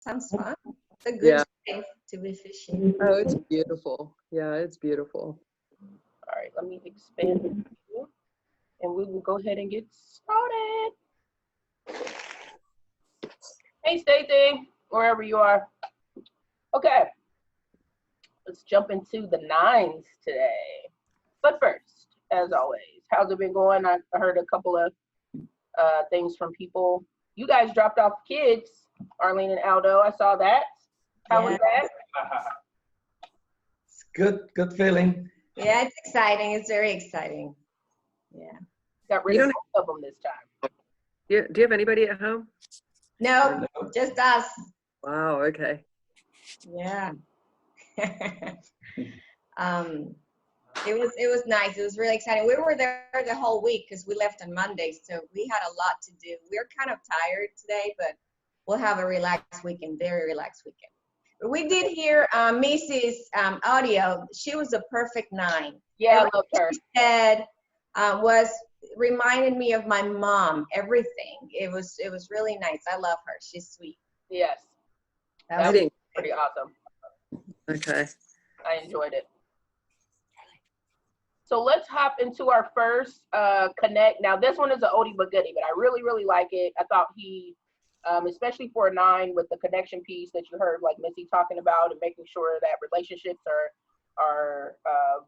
Sounds fun. It's a good Yeah. day to be fishing. Oh, it's beautiful. Yeah, it's beautiful. All right, let me expand the view, and we will go ahead and get started. Hey, Stacey, wherever you are. Okay, let's jump into the nines today. But first, as always, how's it been going? I heard a couple of things from people. You guys dropped off kids, Arlene and Aldo. I saw that. How was that? It's good feeling. Yeah, it's exciting. It's very exciting. Yeah. Got rid of both of them this time. Do you have anybody at home? No, just us. Wow, okay. Yeah. It was nice. It was really exciting. We were there the whole week because we left on Monday, so we had a lot to do. We're kind of tired today, but we'll have a relaxed weekend, very relaxed weekend. We did hear Mrs. audio. She was a perfect 9. Yeah, I love her. She said was reminded me of my mom. Everything. It was really nice. I love her. She's sweet. Yes, That was pretty awesome. Okay. I enjoyed it. So let's hop into our first connect. Now this one is an oldie but goodie, but I really, really like it. I thought he, especially for a 9 with the connection piece that you heard like Missy talking about and making sure that relationships are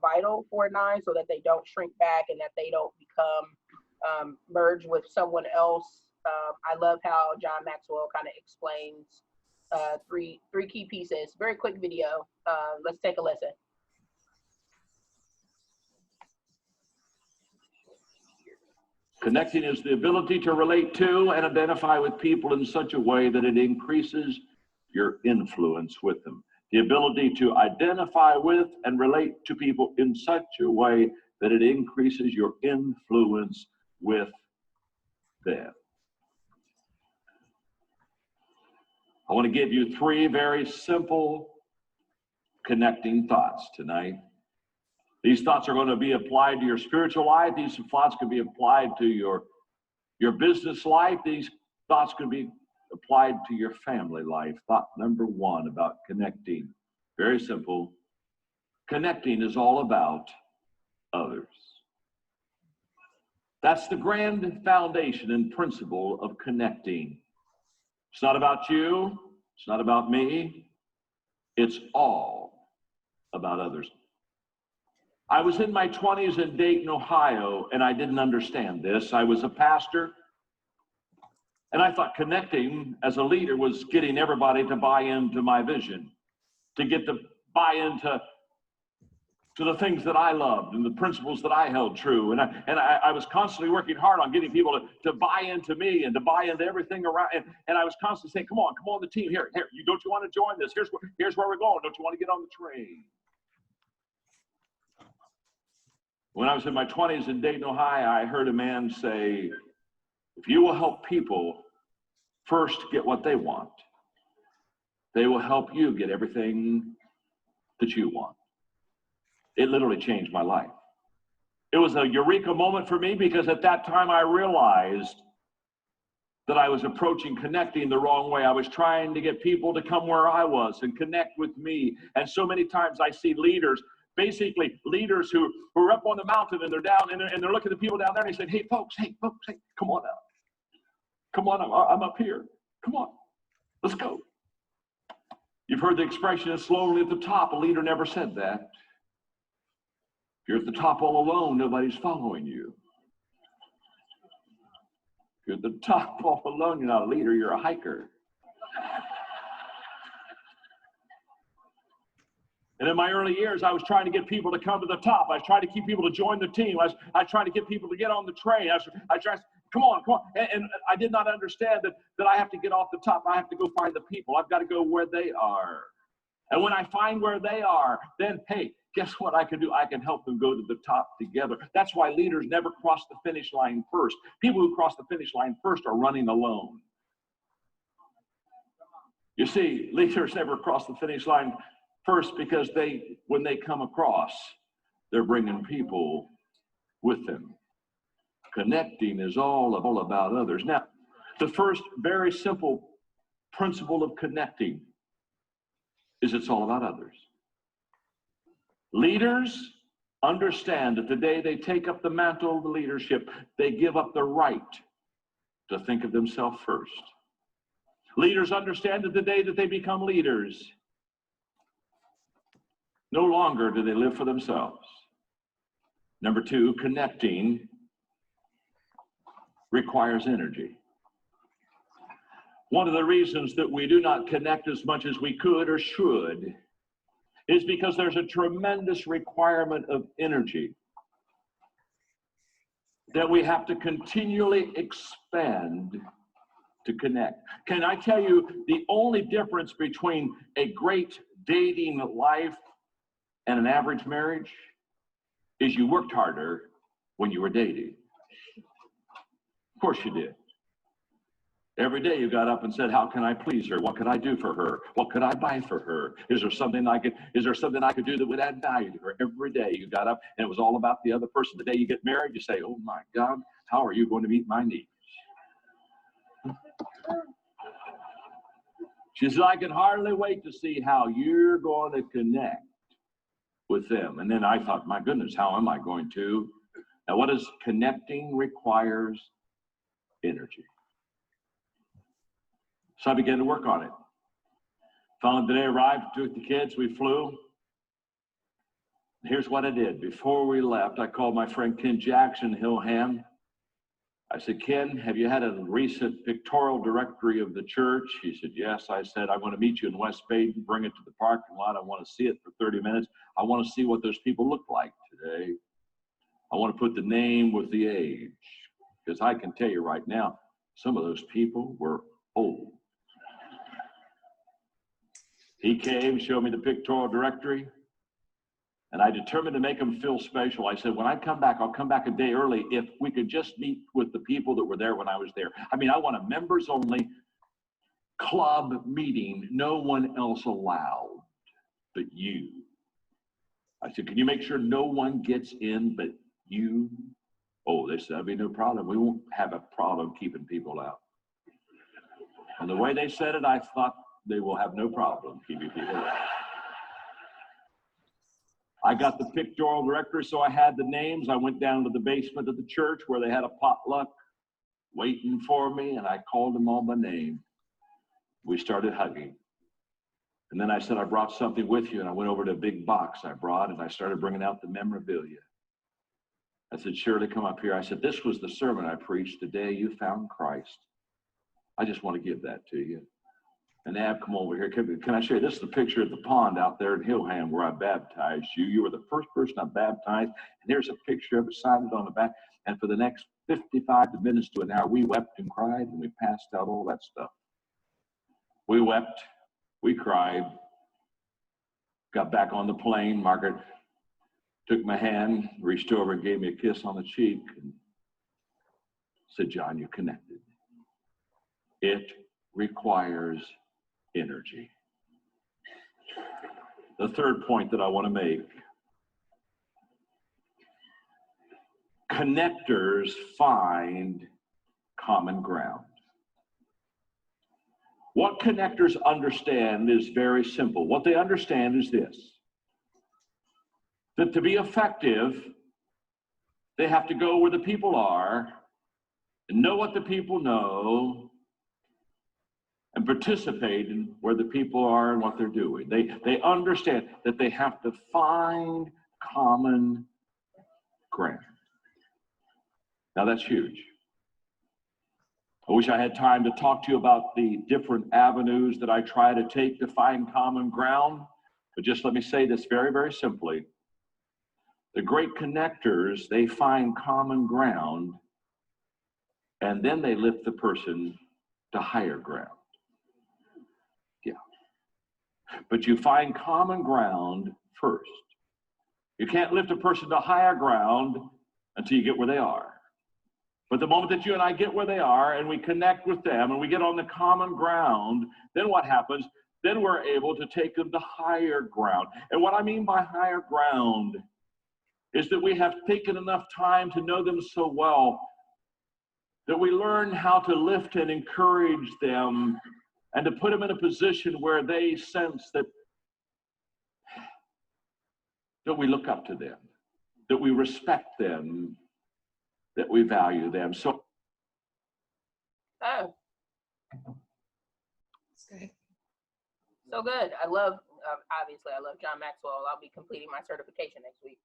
vital for a 9 so that they don't shrink back and that they don't become merged with someone else. I love how John Maxwell kind of explains three key pieces. Very quick video. Let's take a listen. Connecting is the ability to relate to and identify with people in such a way that it increases your influence with them. The ability to identify with and relate to people in such a way that it increases your influence with them. I want to give you 3 very simple connecting thoughts tonight. These thoughts are going to be applied to your spiritual life. These thoughts can be applied to your business life. These thoughts can be applied to your family life. Thought number 1 about connecting. Very simple. Connecting is all about others. That's the grand foundation and principle of connecting. It's not about you. It's not about me. It's all about others. I was in my 20s in Dayton, Ohio, and I didn't understand this. I was a pastor, and I thought connecting as a leader was getting everybody to buy into my vision, to get to buy into the things that I loved and the principles that I held true. And I was constantly working hard on getting people to buy into me and to buy into everything around. And I was constantly saying, come on the team, here, don't you want to join this? Here's where we're going. Don't you want to get on the train? When I was in my 20s in Dayton, Ohio, I heard a man say, if you will help people first get what they want, they will help you get everything that you want. It literally changed my life. It was a eureka moment for me because at that time I realized that I was approaching connecting the wrong way. I was trying to get people to come where I was and connect with me. And so many times I see leaders, basically leaders who are up on the mountain and they're down and they're looking at the people down there and they say, hey folks, come on out. Come on, I'm up here. Come on, let's go. You've heard the expression, it's lonely at the top. A leader never said that. If you're at the top all alone, nobody's following you. If you're at the top all alone, you're not a leader, you're a hiker. And in my early years, I was trying to get people to come to the top. I was trying to keep people to join the team. I was trying to get people to get on the train. I tried, come on. And I did not understand that I have to get off the top. I have to go find the people. I've got to go where they are. And when I find where they are, then, hey, guess what I can do? I can help them go to the top together. That's why leaders never cross the finish line first. People who cross the finish line first are running alone. You see, leaders never cross the finish line first because when they come across, they're bringing people with them. Connecting is all about others. Now, the first very simple principle of connecting is it's all about others. Leaders understand that the day they take up the mantle of leadership, they give up the right to think of themselves first. Leaders understand that the day that they become leaders, no longer do they live for themselves. Number two, connecting requires energy. One of the reasons that we do not connect as much as we could or should is because there's a tremendous requirement of energy that we have to continually expend to connect. Can I tell you the only difference between a great dating life and an average marriage is you worked harder when you were dating. Of course you did. Every day you got up and said, how can I please her? What could I do for her? What could I buy for her? Is there something I could do that would add value to her? Every day you got up and it was all about the other person. The day you get married, you say, oh my God, how are you going to meet my needs? She said, I can hardly wait to see how you're going to connect with them. And then I thought, my goodness, how am I going to? Now, what is connecting requires energy. So I began to work on it. Finally, the day arrived, took the kids, we flew. Here's what I did. Before we left, I called my friend Ken Jackson, Hillham. I said, Ken, have you had a recent pictorial directory of the church? He said, yes. I said, I want to meet you in West Baden, bring it to the parking lot. I want to see it for 30 minutes. I want to see what those people look like today. I want to put the name with the age, because I can tell you right now, some of those people were old. He came, showed me the pictorial directory, and I determined to make them feel special. I said, when I come back, I'll come back a day early if we could just meet with the people that were there when I was there. I mean, I want a members only club meeting, no one else allowed but you. I said, can you make sure no one gets in but you? Oh, they said, that'd be no problem. We won't have a problem keeping people out. And the way they said it, I thought they will have no problem keeping people out. I got the pictorial directory, so I had the names. I went down to the basement of the church where they had a potluck waiting for me, and I called them all by name. We started hugging. And then I said, I brought something with you, and I went over to a big box I brought, and I started bringing out the memorabilia. I said, Shirley, come up here. I said, this was the sermon I preached the day you found Christ. I just want to give that to you. And Ab, come over here. Can I show you? This is the picture of the pond out there in Hillham where I baptized you. You were the first person I baptized. And here's a picture of it signed on the back. And for the next 55 minutes to an hour, we wept and cried, and we passed out all that stuff. We wept. We cried. Got back on the plane. Margaret took my hand, reached over and gave me a kiss on the cheek, and said, John, you connected. It requires energy. The third point that I want to make, connectors find common ground. What connectors understand is very simple. What they understand is this, that to be effective, they have to go where the people are and know what the people know and participate in where the people are and what they're doing. They understand that they have to find common ground. Now that's huge. I wish I had time to talk to you about the different avenues that I try to take to find common ground, but just let me say this very, very simply. The great connectors, they find common ground, and then they lift the person to higher ground. Yeah. But you find common ground first. You can't lift a person to higher ground until you get where they are. But the moment that you and I get where they are and we connect with them and we get on the common ground, then what happens? Then we're able to take them to higher ground. And what I mean by higher ground is that we have taken enough time to know them so well that we learn how to lift and encourage them and to put them in a position where they sense that we look up to them, that we respect them, that we value them. So. Oh, That's good. so good. I love, obviously, I love John Maxwell. I'll be completing my certification next week.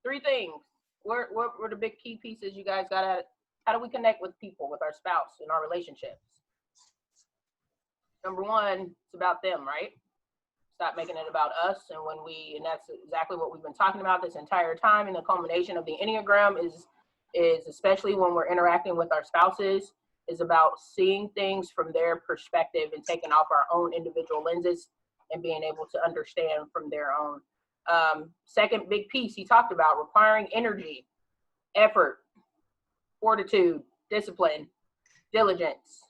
3 things. What were the big key pieces you guys got at it? How do we connect with people, with our spouse, in our relationships? Number 1, it's about them, right? Stop making it about us. And that's exactly what we've been talking about this entire time. And the culmination of the Enneagram is especially when we're interacting with our spouses, is about seeing things from their perspective and taking off our own individual lenses and being able to understand from their own. Second big piece he talked about, requiring energy, effort, fortitude, discipline, diligence,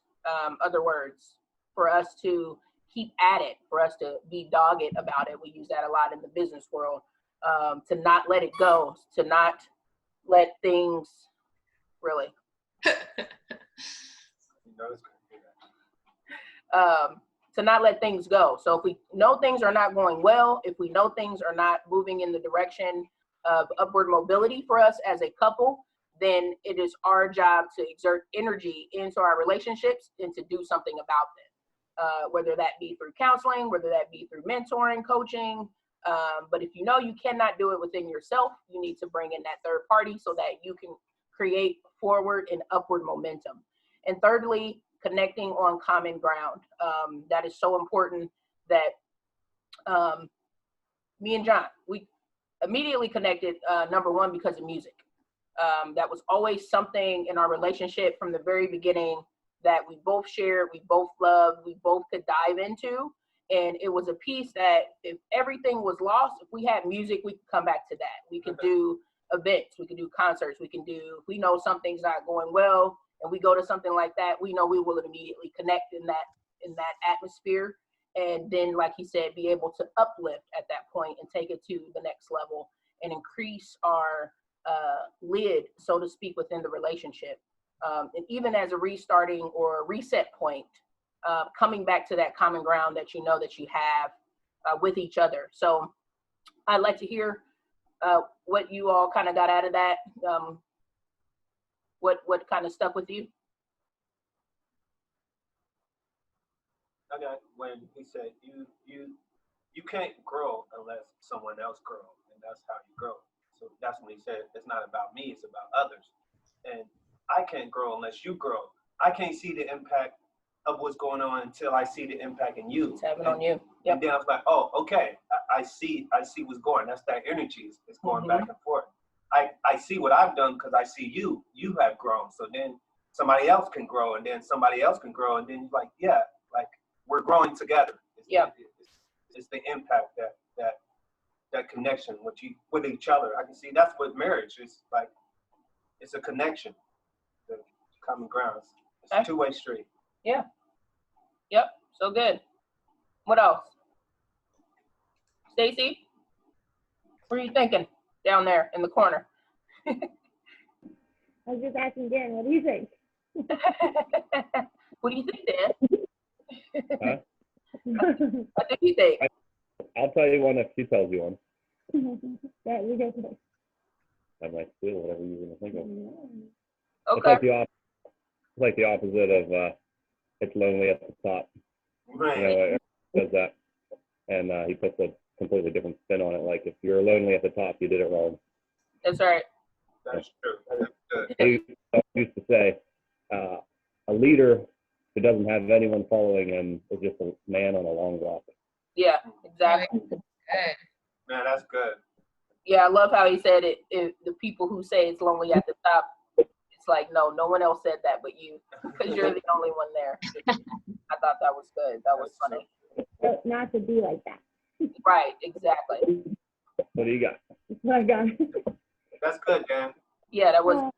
other words, for us to keep at it, for us to be dogged about it. We use that a lot in the business world, to not let it go, to not let things really. To not let things go. So if we know things are not going well, if we know things are not moving in the direction of upward mobility for us as a couple, then it is our job to exert energy into our relationships and to do something about them. Whether that be through counseling, whether that be through mentoring, coaching. But if you know you cannot do it within yourself, you need to bring in that third party so that you can create forward and upward momentum. And thirdly, connecting on common ground. That is so important that me and John, we immediately connected, number 1, because of music. That was always something in our relationship from the very beginning that we both shared, we both loved, we both could dive into. And it was a piece that if everything was lost, if we had music, we could come back to that. We could do events, we could do concerts, we can do, if we know something's not going well and we go to something like that, we know we will immediately connect in that atmosphere. And then, like he said, be able to uplift at that point and take it to the next level and increase our lid, so to speak, within the relationship. And even as a restarting or reset point, coming back to that common ground that you know that you have with each other. So I'd like to hear what you all kind of got out of that. What kind of stuck with you? I got when he said you can't grow unless someone else grows, and that's how you grow. So that's when he said it's not about me, it's about others. And I can't grow unless you grow. I can't see the impact of what's going on until I see the impact in you. It's having on you. Yep. And then I was like, oh, okay, I see what's going. That's that energy. It's going back and forth. I see what I've done because I see you have grown. So then somebody else can grow, and then somebody else can grow, and then you're like, yeah, like we're growing together. It's the impact that connection with each other. I can see that's what marriage is like. It's a connection, the common ground. It's a two-way street. Yeah. Yep. So good. What else? Stacy, what are you thinking down there in the corner? I was just asking Dan, what do you think? What do you think, Dan? Huh? What do you think? I'll tell you one if she tells you one. That ridiculous. I might steal whatever you're going to think of. Okay. It's like the opposite of it's lonely at the top. Right. You know, does that. And he puts a completely different spin on it. Like, if you're lonely at the top, you did it wrong. That's right. That's true. That's good. He used to say, a leader who doesn't have anyone following him is just a man on a long walk. Yeah, exactly. Good. Man, that's good. Yeah, I love how he said it. The people who say it's lonely at the top, it's like, no one else said that but you, because you're the only one there. I thought that was good. That was funny. So not to be like that. Right, exactly. What do you got? My God. That's good, Dan. Yeah, that was.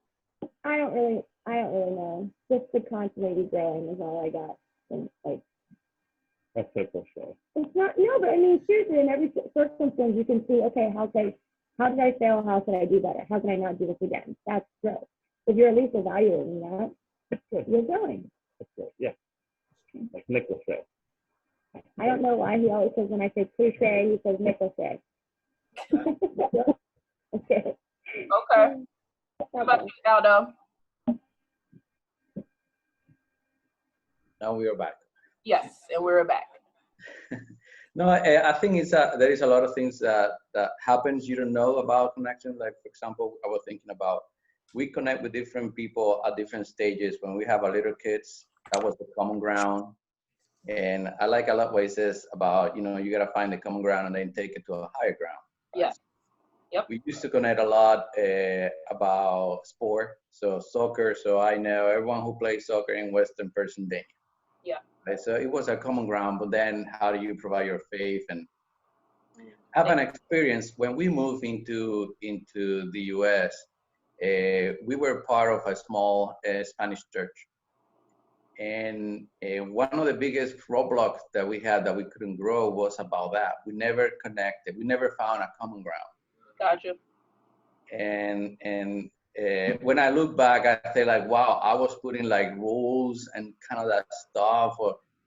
I don't really know. Just the constantly growing is all I got. And like, That's so frustrating. it's not, no, but I mean, seriously, in every circumstance, you can see, okay, how did I fail? How can I do better? How can I not do this again? That's growth. If you're at least evaluating that, you're growing. That's great. Yeah. like Nicholson. I don't know why he always says when I say cliche, he says Nicholson. Okay. Okay. How about you, Aldo? Now we are back. Yes, and we're back. No, I think it's there is a lot of things that happens you don't know about connection. Like for example, I was thinking about we connect with different people at different stages. When we have our little kids, that was the common ground. And I like a lot what it says about, you gotta find the common ground and then take it to a higher ground. Right? Yeah. Yep. We used to connect a lot about sport, so soccer. So I know everyone who plays soccer in Western Pennsylvania. Yeah. Right? So it was a common ground, but then how do you provide your faith and have an experience? When we moved into the U.S., we were part of a small Spanish church. And one of the biggest roadblocks that we had that we couldn't grow was about that. We never connected. We never found a common ground. Gotcha. And when I look back, I say like, wow, I was putting like rules and kind of that stuff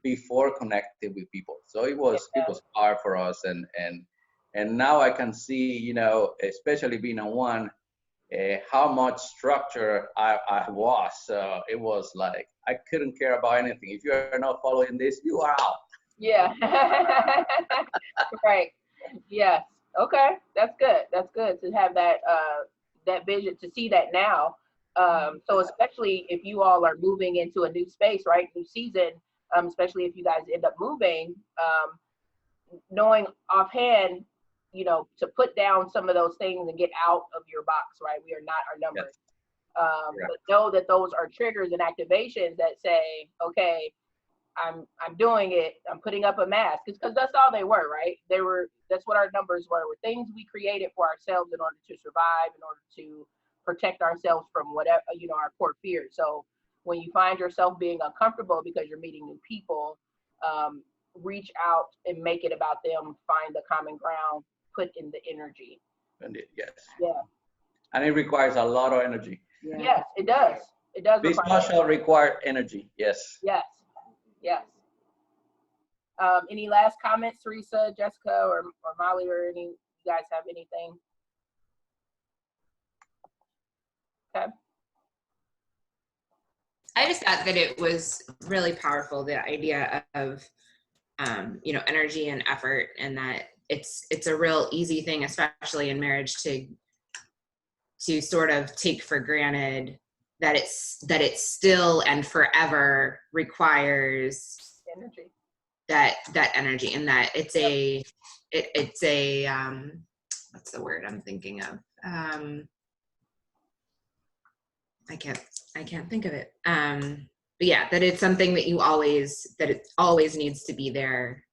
before connecting with people. So it was hard for us. And now I can see, especially being on one, how much structure I was. So it was like, I couldn't care about anything. If you are not following this, you are out. Yeah. Right. Yes. Okay. That's good. That's good to have that that vision, to see that now. So especially if you all are moving into a new space, right? New season, especially if you guys end up moving, knowing offhand, to put down some of those things and get out of your box, right? We are not our numbers. Yes. But know that those are triggers and activations that say, okay, I'm doing it. I'm putting up a mask, because that's all they were, right? That's what our numbers were things we created for ourselves in order to survive, in order to protect ourselves from whatever, our core fears. So when you find yourself being uncomfortable because you're meeting new people, reach out and make it about them. Find the common ground. Put in the energy. Yes. Yeah. And it requires a lot of energy. Yeah. Yes, it does. It does. This social require energy. Yes. Yes. Yes. Any last comments, Teresa, Jessica, or Molly, or any? You guys have anything? Okay. I just thought that it was really powerful, the idea of energy and effort, and that it's a real easy thing, especially in marriage, to sort of take for granted that it's still and forever requires energy, that energy, and that it's a what's the word I'm thinking of? I can't think of it. But yeah, that it's something that it always needs to be there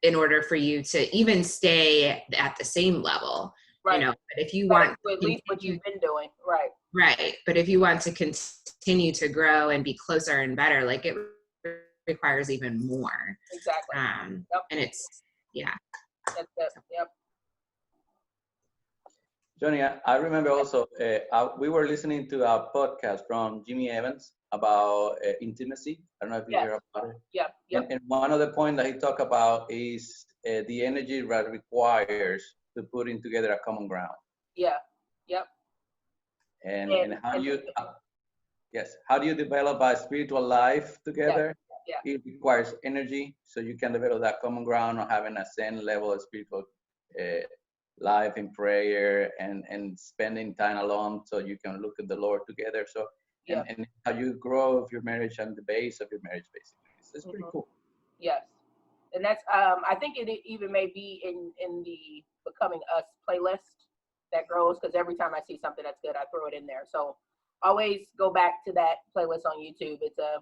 in order for you to even stay at the same level. Right. But if you want at least what you've been doing, right. Right. But if you want to continue to grow and be closer and better, like it requires even more. Exactly. And it's, yeah. That's it. Yep. Johnny, I remember also, we were listening to a podcast from Jimmy Evans about intimacy. I don't know if you hear about it. Yep. Yep. And one of the points that he talked about is the energy that requires to putting together a common ground. Yeah. Yep. And how do you develop a spiritual life together? Yeah. It requires energy, so you can develop that common ground of having a same level of spiritual life in prayer and spending time alone, so you can look at the Lord together. So and how you grow of your marriage and the base of your marriage, basically. It's pretty cool. Yes. And that's I think it even may be in the Becoming Us playlist that grows, because every time I see something that's good, I throw it in there. So always go back to that playlist on YouTube. It's a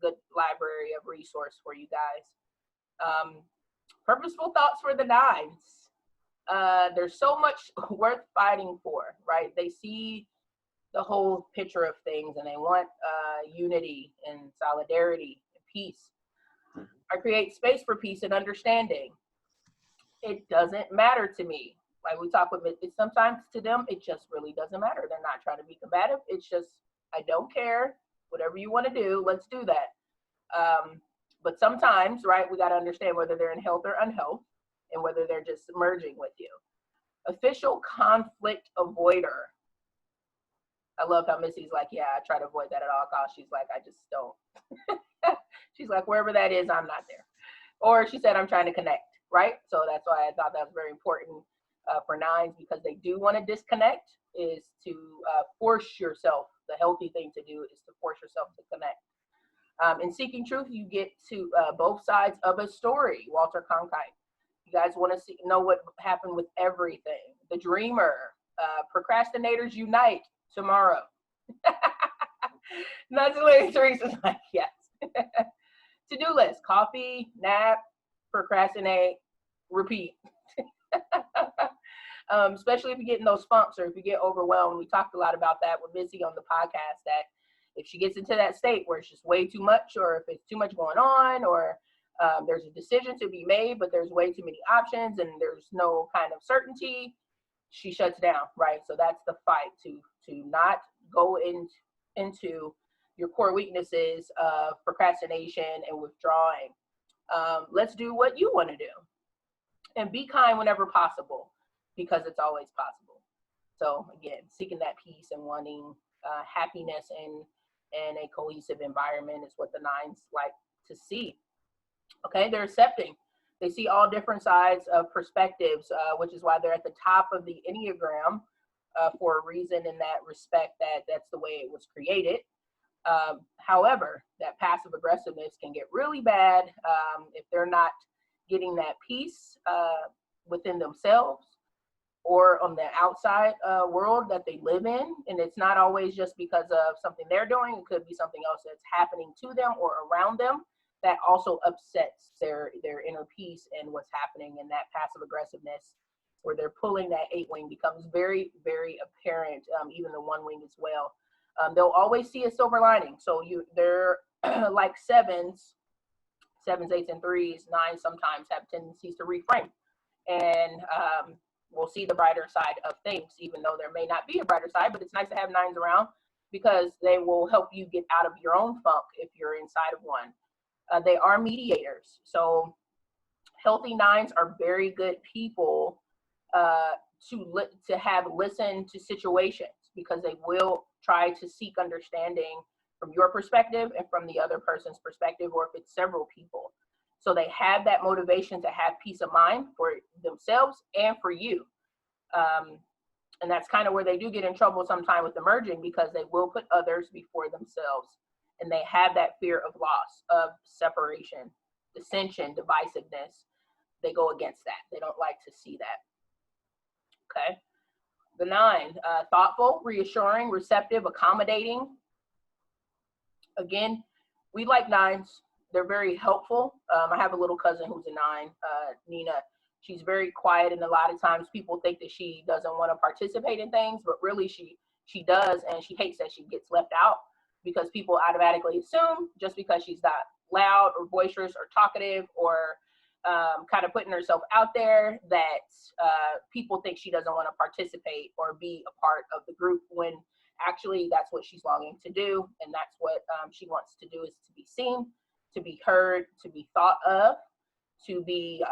good library of resource for you guys. Purposeful thoughts for the nines. There's so much worth fighting for, right? They see the whole picture of things, and they want unity and solidarity and peace. I create space for peace and understanding. It doesn't matter to me. Like we talk with it, sometimes to them, it just really doesn't matter. They're not trying to be combative. It's just, I don't care. Whatever you want to do, let's do that. But sometimes, right, we got to understand whether they're in health or unhealth and whether they're just merging with you. Official conflict avoider. I love how Missy's like, yeah, I try to avoid that at all costs. She's like, I just don't. She's like, wherever that is, I'm not there. Or she said, I'm trying to connect, right? So that's why I thought that was very important for nines, because they do want to disconnect, is to force yourself. The healthy thing to do is to force yourself to connect. In Seeking Truth, you get to both sides of a story. Walter Cronkite. You guys want to know what happened with everything. The Dreamer. Procrastinators unite tomorrow. That's the way Teresa's like, yes. To-do list: coffee, nap, procrastinate, repeat. Especially if you get in those funks or if you get overwhelmed. We talked a lot about that with Missy on the podcast, that if she gets into that state where it's just way too much, or if it's too much going on, or there's a decision to be made, but there's way too many options and there's no kind of certainty, she shuts down, right? So that's the fight, to not go into your core weaknesses of procrastination and withdrawing. Let's do what you want to do, and be kind whenever possible, because it's always possible. So again, seeking that peace and wanting happiness in a cohesive environment is what the nines like to see. Okay, they're accepting. They see all different sides of perspectives, which is why they're at the top of the Enneagram for a reason, in that respect, that's the way it was created. However, that passive aggressiveness can get really bad if they're not getting that peace within themselves or on the outside world that they live in. And it's not always just because of something they're doing. It could be something else that's happening to them or around them that also upsets their inner peace and what's happening. And that passive aggressiveness, where they're pulling that 8 wing, becomes very, very apparent, even the 1 wing as well. They'll always see a silver lining. So they're like sevens, 8s, and 3s. 9s sometimes have tendencies to reframe, and we'll see the brighter side of things, even though there may not be a brighter side. But it's nice to have 9s around, because they will help you get out of your own funk if you're inside of one. They are mediators. So healthy 9s are very good people to have listened to situations, because they will try to seek understanding from your perspective and from the other person's perspective, or if it's several people. So they have that motivation to have peace of mind for themselves and for you. And that's kind of where they do get in trouble sometimes with the merging, because they will put others before themselves. And they have that fear of loss, of separation, dissension, divisiveness. They go against that. They don't like to see that. Okay. The 9, thoughtful, reassuring, receptive, accommodating. Again, we like 9s. They're very helpful. I have a little cousin who's a 9, Nina. She's very quiet, and a lot of times people think that she doesn't want to participate in things, but really she does, and she hates that she gets left out, because people automatically assume just because she's not loud or boisterous or talkative or kind of putting herself out there, that people think she doesn't want to participate or be a part of the group, when actually that's what she's longing to do. And that's what she wants to do, is to be seen, to be heard, to be thought of, to be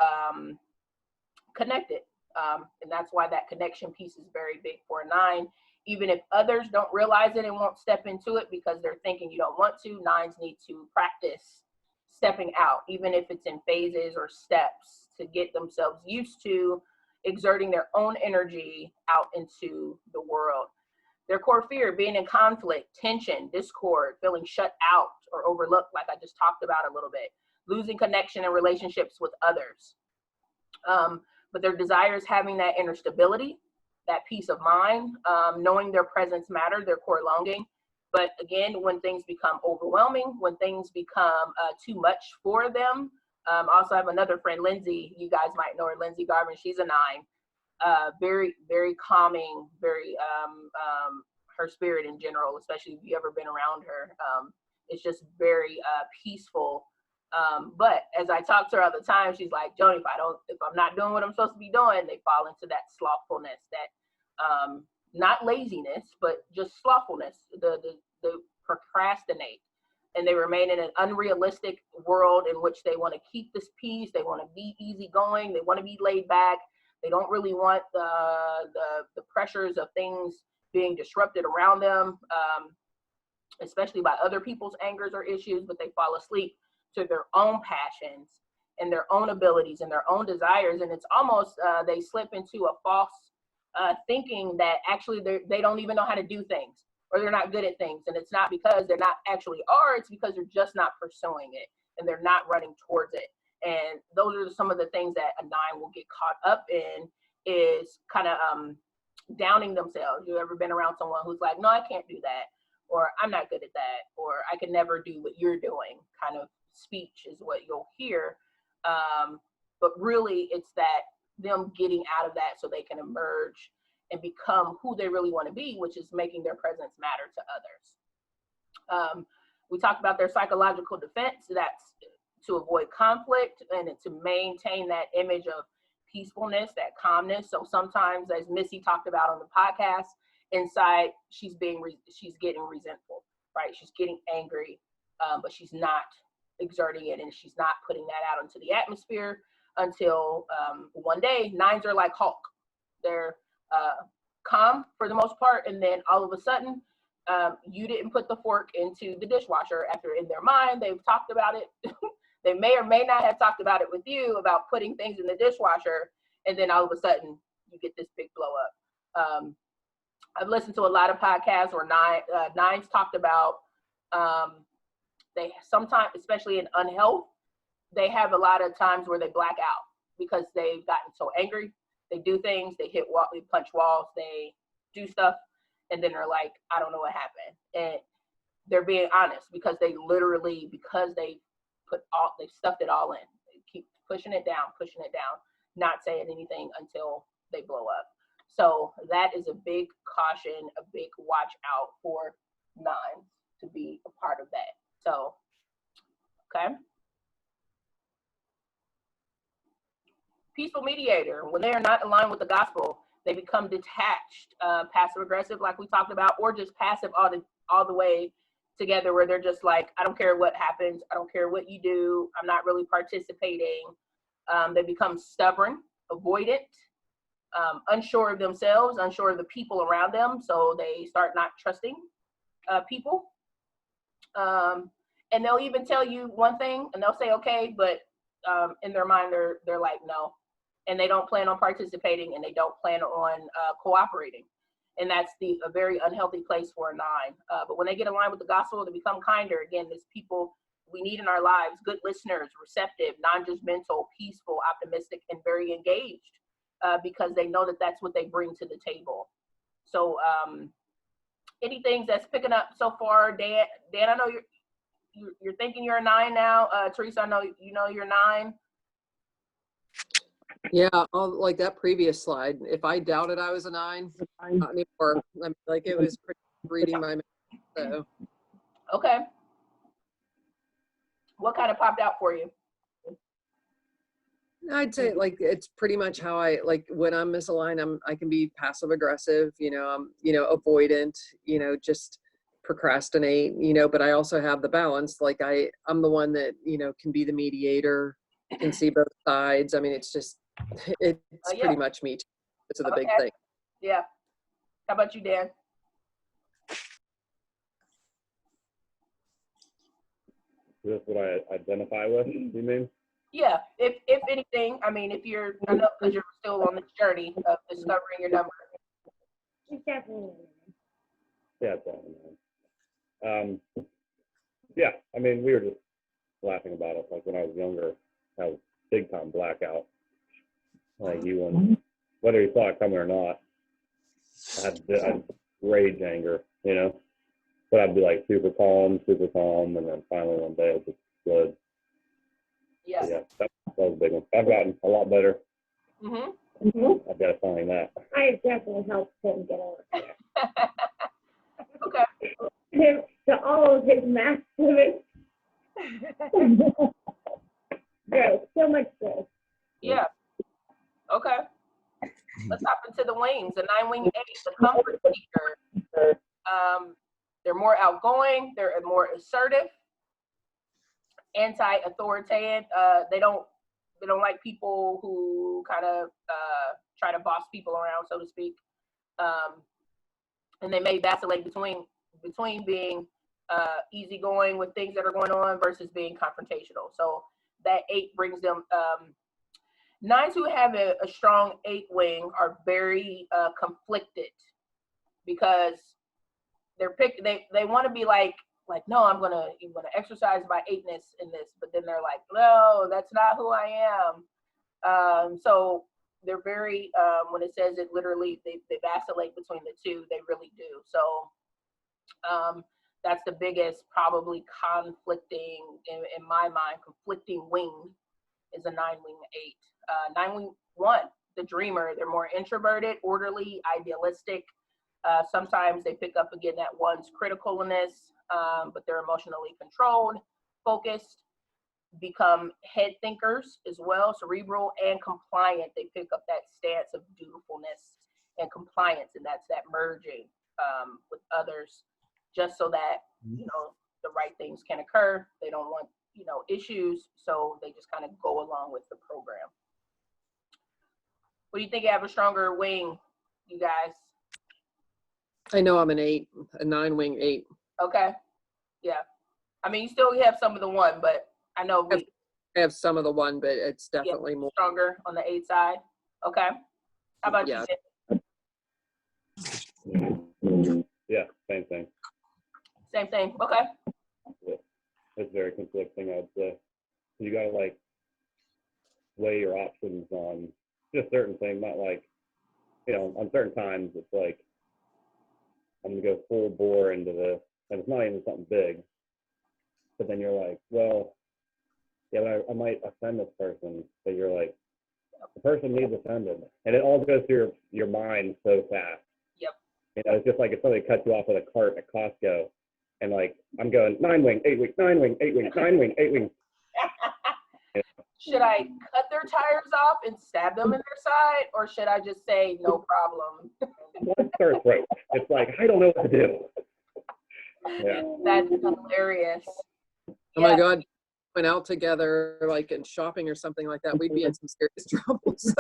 connected. And that's why that connection piece is very big for a 9. Even if others don't realize it and won't step into it because they're thinking you don't want to, 9s need to practice stepping out, even if it's in phases or steps, to get themselves used to exerting their own energy out into the world. Their core fear: being in conflict, tension, discord, feeling shut out or overlooked, like I just talked about a little bit, losing connection and relationships with others. But their desire is having that inner stability, that peace of mind, knowing their presence matter, their core longing. But again, when things become overwhelming, when things become too much for them. Also have another friend, Lindsay. You guys might know her, Lindsay Garvin. She's a 9. Very, very calming, very, her spirit in general, especially if you've ever been around her. It's just very peaceful. But as I talk to her all the time, she's like, Joni, if I'm not doing what I'm supposed to be doing, they fall into that slothfulness, that not laziness, but just slothfulness, the procrastinate. and they remain in an unrealistic world in which they want to keep this peace. They want to be easygoing. They want to be laid back. They don't really want the pressures of things being disrupted around them, especially by other people's angers or issues, but they fall asleep to their own passions and their own abilities and their own desires. And it's almost, they slip into a false thinking that actually they don't even know how to do things, or they're not good at things. And it's not because they're not actually are, it's because they're just not pursuing it and they're not running towards it. And those are some of the things that a 9 will get caught up in, is kind of downing themselves. You ever been around someone who's like, no, I can't do that, or I'm not good at that, or I can never do what you're doing kind of speech is what you'll hear. But really it's that them getting out of that so they can emerge and become who they really want to be, which is making their presence matter to others. We talked about their psychological defense. That's to avoid conflict and to maintain that image of peacefulness, that calmness. So sometimes, as Missy talked about on the podcast, inside she's getting resentful, right? She's getting angry, but she's not exerting it, and she's not putting that out into the atmosphere until one day. 9s are like Hulk. They're calm for the most part, and then all of a sudden you didn't put the fork into the dishwasher. After in their mind they've talked about it. They may or may not have talked about it with you about putting things in the dishwasher, and then all of a sudden you get this big blow up. I've listened to a lot of podcasts where 9s talked about they sometimes, especially in unhealth, they have a lot of times where they black out because they've gotten so angry. They do things, they punch walls, they do stuff, and then they're like, I don't know what happened. And they're being honest because they literally, because they stuffed it all in. They keep pushing it down, not saying anything until they blow up. So that is a big caution, a big watch out for 9s to be a part of that. So, okay. Peaceful mediator, when they are not aligned with the gospel, they become detached, passive aggressive, like we talked about, or just passive all the way together, where they're just like, I don't care what happens, I don't care what you do, I'm not really participating. They become stubborn, avoidant, unsure of themselves, unsure of the people around them, so they start not trusting people. And they'll even tell you one thing and they'll say okay, but in their mind they're like no, and they don't plan on participating, and they don't plan on cooperating. And that's a very unhealthy place for a 9. But when they get aligned with the gospel, they become kinder. Again, there's people we need in our lives, good listeners, receptive, non-judgmental, peaceful, optimistic, and very engaged, because they know that that's what they bring to the table. So anything that's picking up so far, Dan, I know you're thinking you're a 9 now. Teresa, I know you know you're 9. Yeah, like that previous slide. If I doubted I was a 9, not anymore. I mean, like it was pretty reading my mind. So. Okay. What kind of popped out for you? I'd say like it's pretty much how I like when I'm misaligned. I can be passive aggressive. I'm avoidant. Just procrastinate. But I also have the balance. Like I'm the one that can be the mediator, can see both sides. I mean, it's pretty much me. It's the big thing. Yeah. How about you, Dan? Is this what I identify with, you mean? Yeah, if anything, I mean, if you're, I know because you're still on this journey of discovering your number. Definitely. Yeah, definitely. Yeah, I mean, we were just laughing about it. Like when I was younger, I was big time blackout. Like you, and whether you saw it coming or not, I'd rage anger, But I'd be like super calm, and then finally one day it just exploded. Yeah. Yeah, that was a big one. I've gotten a lot better. I've got to find that. I have definitely helped him get over there. Okay. Him to all of his mass limits. Growth, so much growth. Yeah. Okay. Let's hop into the wings. The 9-wing 8, the comfort seeker. They're more outgoing. They're more assertive. anti-authoritarian. They don't like people who kind of try to boss people around, so to speak. And they may vacillate between being easygoing with things that are going on versus being confrontational. So that 8 brings them. 9s who have a strong 8 wing are very conflicted because they want to be like no, I'm gonna exercise my 8ness in this, but then they're like, no, that's not who I am. So they're very when it says it literally, they vacillate between the two. They really do. So that's the biggest probably conflicting in my mind. Conflicting wing is a 9-wing 8. 9-wing 1, the dreamer. They're more introverted, orderly, idealistic. Sometimes they pick up again that 1's criticalness, but they're emotionally controlled, focused, become head thinkers as well, cerebral and compliant. They pick up that stance of dutifulness and compliance, and that's that merging with others, just so that the right things can occur. They don't want issues, so they just kind of go along with the program. What do you think? You have a stronger wing, you guys? I know I'm an 8, a 9-wing 8. Okay. Yeah. I mean, you still have some of the 1, but I know I have some of the 1, but it's definitely more stronger on the 8 side. Okay. How about you, Sid? Yeah, same thing. Same thing. Okay. Yeah. It's very conflicting, I'd say. You gotta like weigh your options on just certain things, not like, on certain times it's like, I'm gonna go full bore into this, and it's not even something big. But then you're like, well, yeah, but I might offend this person. But you're like, the person needs offended, and it all goes through your mind so fast. Yep. It's just like if somebody cuts you off with a cart at Costco, and like I'm going 9-wing, 8-wing, 9-wing, 8-wing, 9-wing, 8-wing. Should I cut their tires off and stab them in their side, or should I just say no problem? What's their throat? It's like, I don't know what to do. Yeah. That's hilarious. Oh my God, went out together like in shopping or something like that, we'd be in some serious troubles.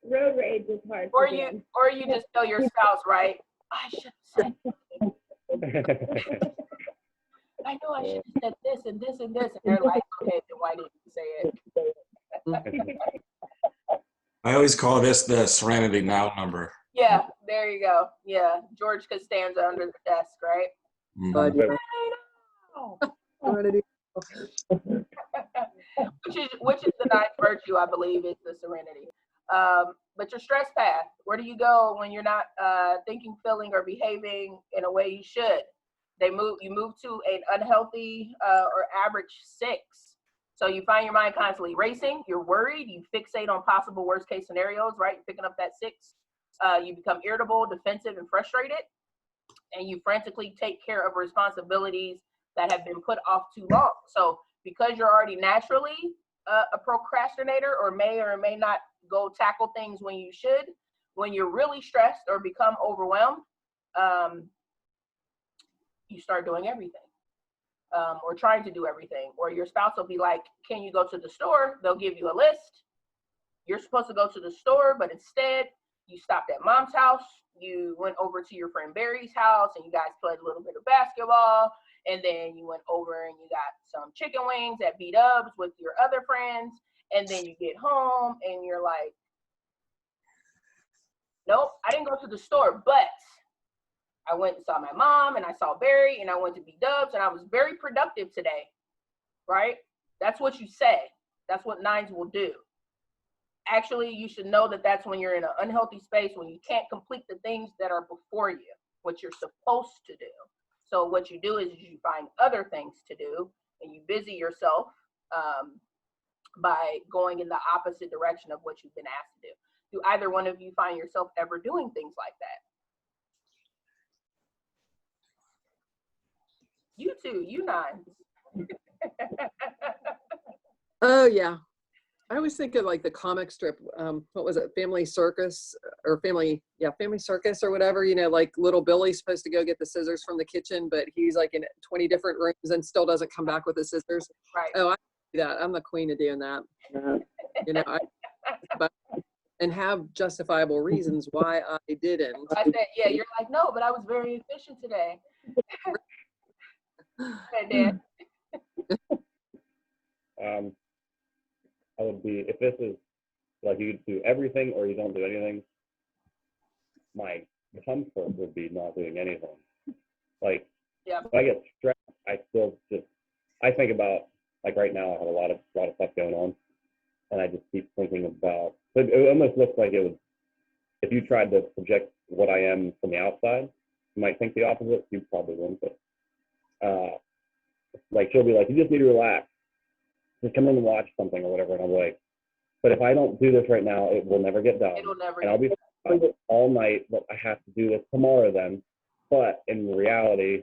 Road rage is hard. Or you just tell your spouse, right? I should have said I know I should have said this and this and this. And they're like, okay, then why didn't you say it? I always call this the Serenity Now number. Yeah, there you go. Yeah, George Costanza under the desk, right? Mm-hmm. which is the 9th virtue, I believe, is the serenity. But your stress path, where do you go when you're not thinking, feeling, or behaving in a way you should? You move to an unhealthy or average 6. So you find your mind constantly racing, you're worried, you fixate on possible worst case scenarios, right? You're picking up that 6. You become irritable, defensive, and frustrated. And you frantically take care of responsibilities that have been put off too long. So because you're already naturally a procrastinator, or may not go tackle things when you should, when you're really stressed or become overwhelmed, you start doing everything, or trying to do everything. Or your spouse will be like, can you go to the store? They'll give you a list. You're supposed to go to the store, but instead you stopped at mom's house. You went over to your friend Barry's house and you guys played a little bit of basketball. And then you went over and you got some chicken wings at B-Dubs with your other friends. And then you get home and you're like, nope, I didn't go to the store, but I went and saw my mom and I saw Barry and I went to B-Dubs and I was very productive today, right? That's what you say. That's what 9s will do. Actually, you should know that that's when you're in an unhealthy space, when you can't complete the things that are before you, what you're supposed to do. So what you do is you find other things to do and you busy yourself by going in the opposite direction of what you've been asked to do. Do either one of you find yourself ever doing things like that? You two, you 9s. Oh yeah. I always think of like the comic strip, what was it, Family Circus? or family circus or whatever, you know, like little Billy's supposed to go get the scissors from the kitchen, but he's like in 20 different rooms and still doesn't come back with the scissors. Right. Oh, I do that. I'm the queen of doing that. You know, and have justifiable reasons why I didn't. I said, yeah, you're like, no, but I was very efficient today. Okay, Dan. I would be, if this is like you do everything or you don't do anything, my comfort would be not doing anything. Like, Yeah. if I get stressed, I think about, like right now I have a lot of stuff going on, and I just keep thinking about, it almost looks like it would, if you tried to project what I am from the outside, you might think the opposite, you probably wouldn't, but like she'll be like, you just need to relax, just come in and watch something or whatever, and I'm like, but if I don't do this right now, it will never get done. It'll never. And I'll be all night, but I have to do this tomorrow then. But in reality,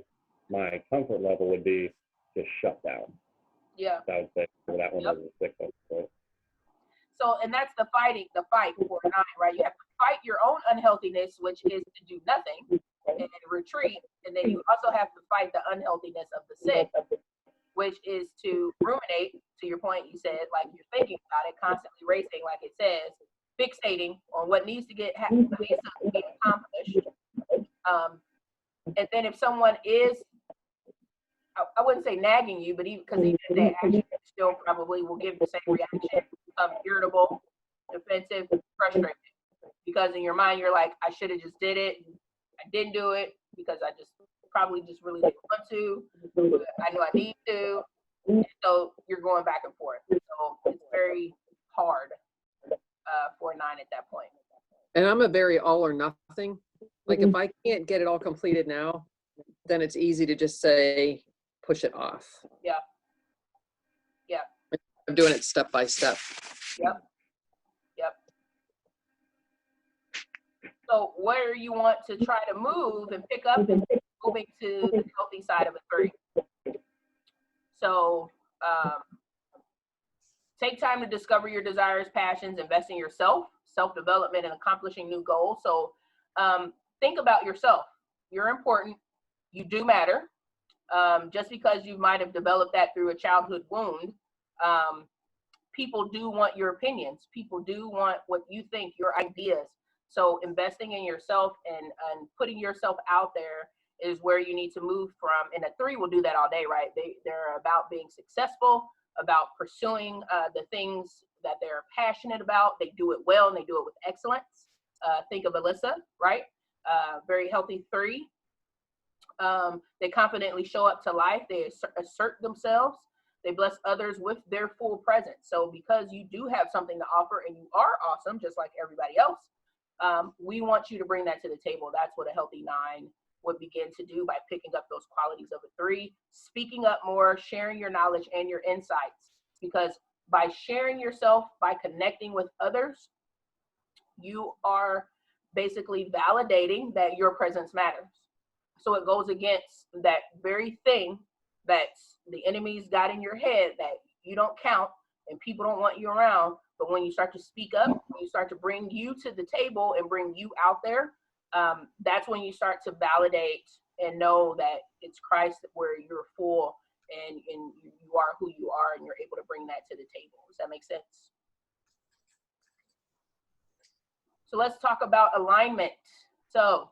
my comfort level would be just shut down. Yeah. So I would say for that one, Yep. was a 6. So, and that's the fight for a 9, right? You have to fight your own unhealthiness, which is to do nothing and retreat. And then you also have to fight the unhealthiness of the 6, which is to ruminate, to your point, you said, like you're thinking about it, constantly racing, like it says, fixating on what needs to be accomplished. And then if someone is, I wouldn't say nagging you, but because even if they actually still probably will give the same reaction, become irritable, defensive, frustrated. Because in your mind, you're like, I should have just did it. I didn't do it because I just probably just really didn't want to. But I know I need to. And so you're going back and forth. So it's very hard for a 9 at that point. And I'm a very all or nothing. Like if I can't get it all completed now, then it's easy to just say, push it off. Yeah. Yeah. I'm doing it step by step. Yep. Yep. So where you want to try to move and pick up and moving to the healthy side of a 3. So take time to discover your desires, passions, invest in yourself, self-development, and accomplishing new goals. So think about yourself. You're important. You do matter. Just because you might have developed that through a childhood wound, people do want your opinions. People do want what you think, your ideas. So investing in yourself and putting yourself out there is where you need to move from. And a 3 will do that all day, right? They're about being successful, about pursuing the things that they're passionate about. They do it well and they do it with excellence. Think of Alyssa, right? Very healthy 3. They confidently show up to life. They assert themselves. They bless others with their full presence. So because you do have something to offer and you are awesome, just like everybody else, we want you to bring that to the table. That's what a healthy 9 would begin to do by picking up those qualities of a 3, speaking up more, sharing your knowledge and your insights. Because by sharing yourself, by connecting with others, you are basically validating that your presence matters. So it goes against that very thing that the enemy's got in your head, that you don't count and people don't want you around. But when you start to speak up, when you start to bring you to the table and bring you out there, that's when you start to validate and know that it's Christ where you're full and you are who you are and you're able to bring that to the table. Does that make sense? So let's talk about alignment. So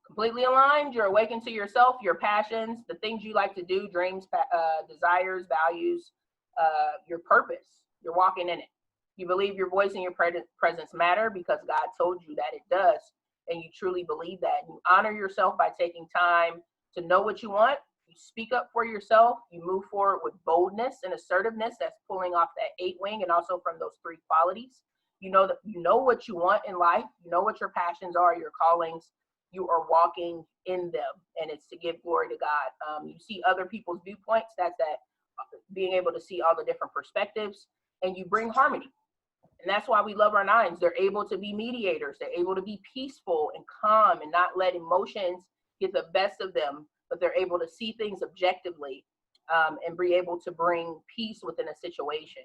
completely aligned, you're awakened to yourself, your passions, the things you like to do, dreams, desires, values, your purpose. You're walking in it. You believe your voice and your presence matter because God told you that it does. And you truly believe that. You honor yourself by taking time to know what you want. You speak up for yourself. You move forward with boldness and assertiveness. That's pulling off that 8 wing and also from those 3 qualities. You know that you know what you want in life. You know what your passions are, your callings. You are walking in them, and it's to give glory to God. You see other people's viewpoints. That's that being able to see all the different perspectives, and you bring harmony. And that's why we love our 9s. They're able to be mediators. They're able to be peaceful and calm and not let emotions get the best of them, but they're able to see things objectively and be able to bring peace within a situation.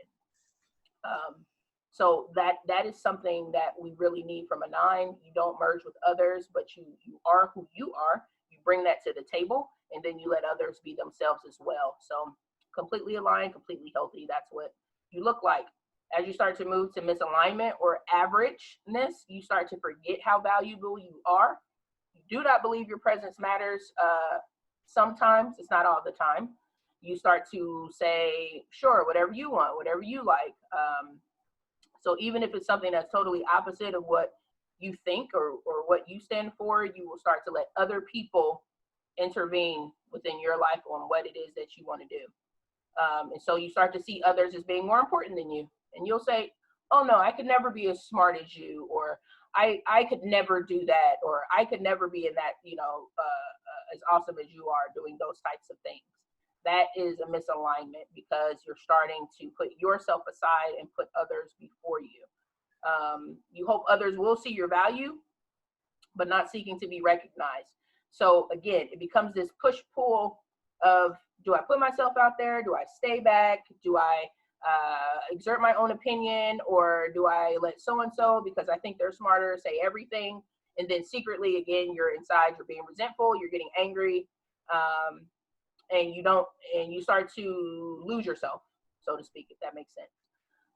So that is something that we really need from a 9. You don't merge with others, but you are who you are. You bring that to the table, and then you let others be themselves as well. So completely aligned, completely healthy. That's what you look like. As you start to move to misalignment or averageness, you start to forget how valuable you are. You do not believe your presence matters. Sometimes, it's not all the time. You start to say, sure, whatever you want, whatever you like. So even if it's something that's totally opposite of what you think or what you stand for, you will start to let other people intervene within your life on what it is that you want to do. And so you start to see others as being more important than you. And you'll say, oh no, I could never be as smart as you, or I could never do that, or I could never be in that, as awesome as you are doing those types of things. That is a misalignment because you're starting to put yourself aside and put others before you. You hope others will see your value, but not seeking to be recognized. So again, it becomes this push-pull of, do I put myself out there? Do I stay back? Do I exert my own opinion? Or do I let so-and-so, because I think they're smarter, say everything? And then secretly, again, you're inside, you're being resentful, you're getting angry, and you start to lose yourself, so to speak, if that makes sense.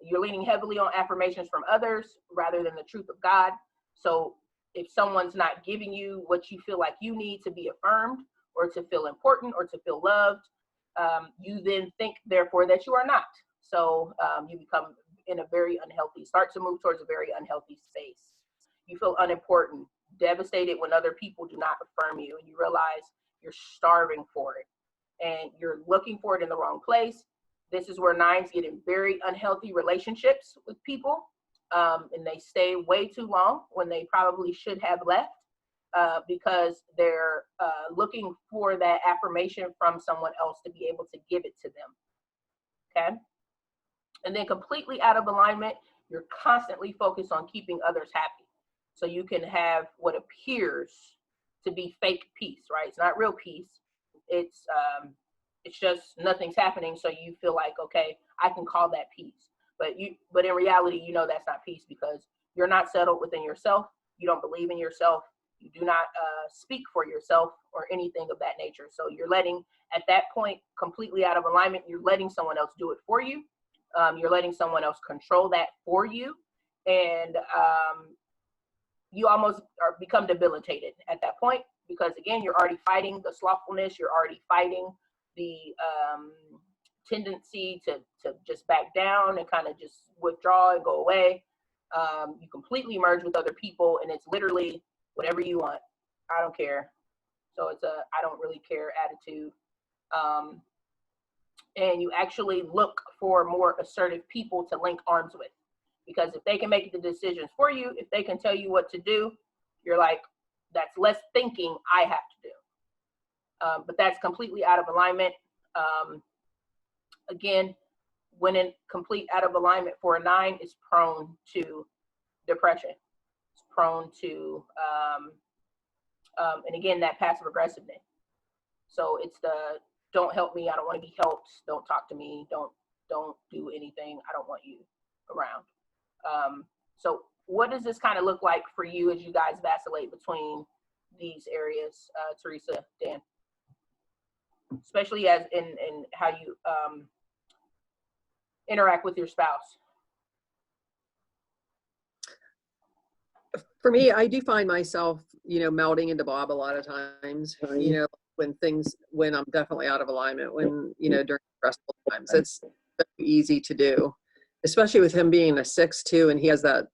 You're leaning heavily on affirmations from others rather than the truth of God. So if someone's not giving you what you feel like you need to be affirmed or to feel important or to feel loved, you then think, therefore, that you are not. So you become start to move towards a very unhealthy space. You feel unimportant, devastated when other people do not affirm you, and you realize you're starving for it and you're looking for it in the wrong place. This is where 9s get in very unhealthy relationships with people, and they stay way too long when they probably should have left because they're looking for that affirmation from someone else to be able to give it to them. Okay? And then completely out of alignment, you're constantly focused on keeping others happy. So you can have what appears to be fake peace, right? It's not real peace. It's just nothing's happening. So you feel like, okay, I can call that peace. But in reality, you know that's not peace because you're not settled within yourself. You don't believe in yourself. You do not speak for yourself or anything of that nature. So you're letting, at that point, completely out of alignment, you're letting someone else do it for you. You're letting someone else control that for you. And you almost become debilitated at that point because, again, you're already fighting the slothfulness. You're already fighting the tendency to just back down and kind of just withdraw and go away. You completely merge with other people, and it's literally whatever you want. I don't care. So it's a I don't really care attitude. And you actually look for more assertive people to link arms with. Because if they can make the decisions for you, if they can tell you what to do, you're like, that's less thinking I have to do. But that's completely out of alignment. Again, when in complete out of alignment for a 9, is prone to depression. It's prone to, and again, that passive aggressiveness. So it's the, don't help me, I don't want to be helped, don't talk to me, don't do anything, I don't want you around. So what does this kind of look like for you as you guys vacillate between these areas, Teresa, Dan? Especially as in how you interact with your spouse. For me, I do find myself, melding into Bob a lot of times, when I'm definitely out of alignment, when, during stressful times, it's easy to do, especially with him being a 6 too, and he has that,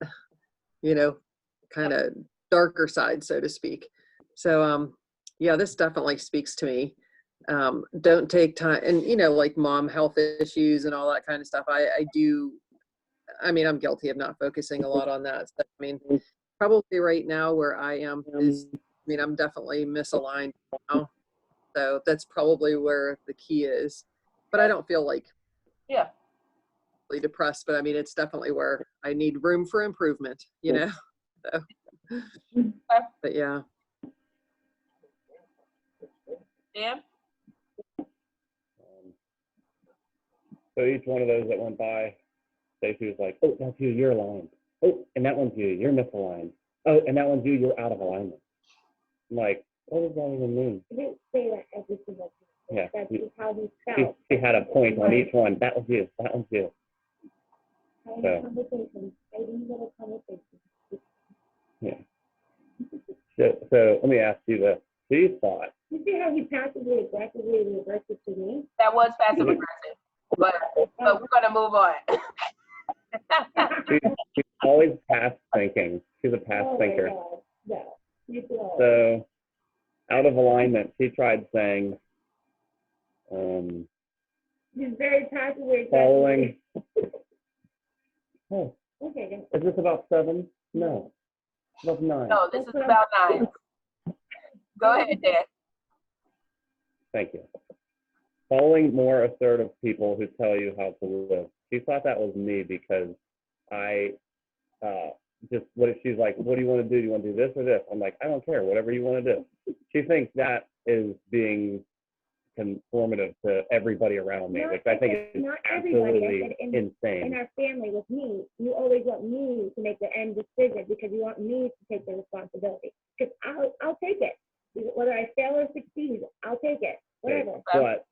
kind of darker side, so to speak. So, yeah, this definitely speaks to me. Don't take time, and, like mom health issues and all that kind of stuff. I'm guilty of not focusing a lot on that. So, probably right now where I am is, I'm definitely misaligned now. So that's probably where the key is. But I don't feel like really depressed, but it's definitely where I need room for improvement, So, but yeah. Yeah. So each one of those that went by, Stacey was like, oh, that's you, you're aligned. Oh, and that one's you, you're misaligned. Oh, and that one's you, you're out of alignment. I'm like, what does that even mean? He didn't say that every single time. Yeah, That's just how he felt. she had a point on each one. That was you, that one's you. So, Conversation. Fighting little conversation. yeah. So let me ask you this. She thought. You see how he passively aggressively reversed it to me? That was passive aggressive, but we're gonna move on. She's always past thinking. She's a past thinker. Yeah. So, out of alignment, she tried saying, He's very passively aggressive. following. Oh, Okay. is this about 7? No. It's about 9. No, this is about 9. Go ahead, Dan. Thank you. Following more assertive people who tell you how to live. She thought that was me because I she's like, what do you want to do? Do you want to do this or this? I'm like, I don't care, whatever you want to do. She thinks that is being conformative to everybody around me, which I think is absolutely insane. In our family with me, you always want me to make the end decision because you want me to take the responsibility. Because I'll take it. Whether I fail or succeed, I'll take it. Whatever. But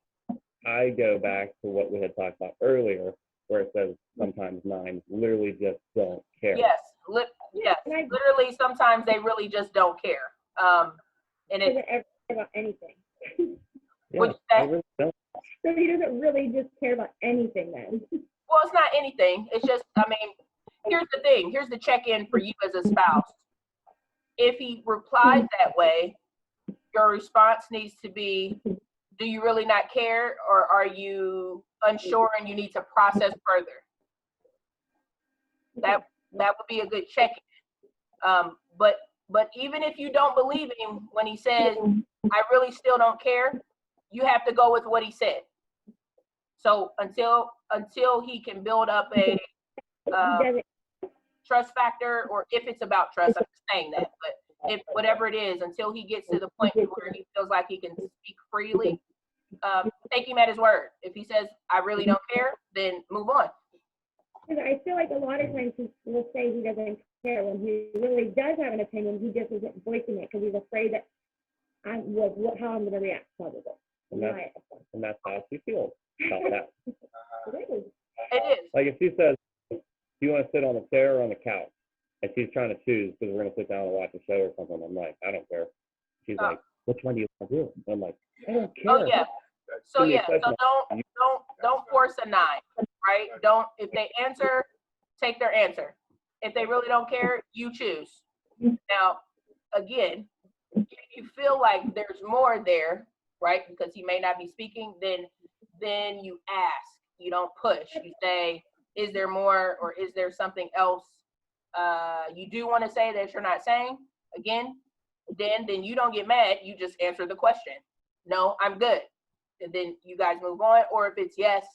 I go back to what we had talked about earlier, where it says sometimes 9s literally just don't care. Yes, literally sometimes they really just don't care. And it doesn't ever care about anything. Yeah, What'd you say? I really don't. So he doesn't really just care about anything then. Well, it's not anything. It's just, I mean, here's the thing. Here's the check-in for you as a spouse. If he replies that way, your response needs to be, do you really not care, or are you unsure and you need to process further? That would be a good check-in. But even if you don't believe him when he says, I really still don't care, you have to go with what he said. So until he can build up a trust factor, or if it's about trust, I'm saying that, but if whatever it is, until he gets to the point where he feels like he can speak freely, take him at his word. If he says, I really don't care, then move on. I feel like a lot of times he will say he doesn't care when he really does have an opinion. He just isn't voicing it because he's afraid that how I'm going to react, probably. And that's how she feels about that. It is. Like if she says, do you want to sit on the chair or on the couch? And she's trying to choose because we're going to sit down and watch a show or something. I'm like, I don't care. She's like, which one do you want to do? I'm like, I don't care. Oh yeah. So don't force a 9, right? If they answer, take their answer. If they really don't care, you choose. Now, again, if you feel like there's more there, right? Because he may not be speaking, then you ask. You don't push. You say, is there more, or is there something else you do want to say that you're not saying? Again, then you don't get mad. You just answer the question. No, I'm good. And then you guys move on. Or if it's yes,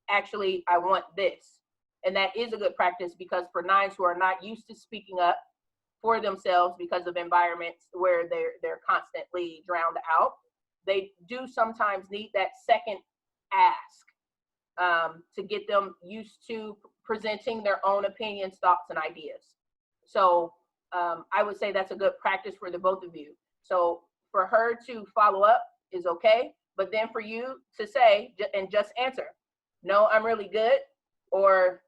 actually, I want this. And that is a good practice, because for 9s who are not used to speaking up for themselves because of environments where they're constantly drowned out, they do sometimes need that second ask to get them used to presenting their own opinions, thoughts, and ideas. So I would say that's a good practice for the both of you. So for her to follow up is okay, but then for you to say and just answer, no, I'm really good, or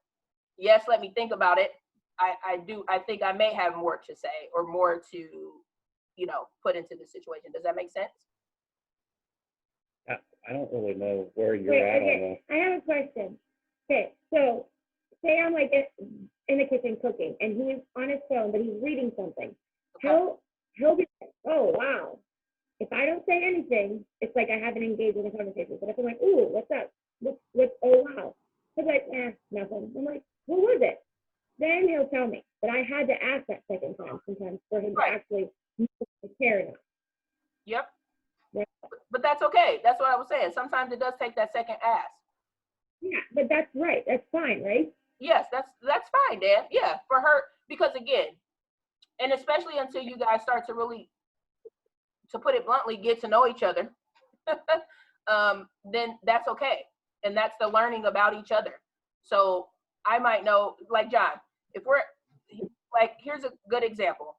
yes, let me think about it. I think I may have more to say or more to, put into the situation. Does that make sense? I don't really know where you're at on this. I have a question. Okay, so say I'm like in the kitchen cooking and he's on his phone, but he's reading something. Okay. He'll be like, oh, wow. If I don't say anything, it's like I haven't engaged in a conversation. But if I'm like, ooh, what's up? What's oh, wow. He's like, nothing. I'm like, what was it? Then he'll tell me. But I had to ask that second time sometimes for him to actually care enough. Yep. Yeah. But that's okay. That's what I was saying. Sometimes it does take that second ask. Yeah, but that's right. That's fine, right? Yes, that's fine, Dan. Yeah, for her, because again, and especially until you guys start to really, to put it bluntly, get to know each other, then that's okay. And that's the learning about each other. So I might know, like John, if we're like, here's a good example,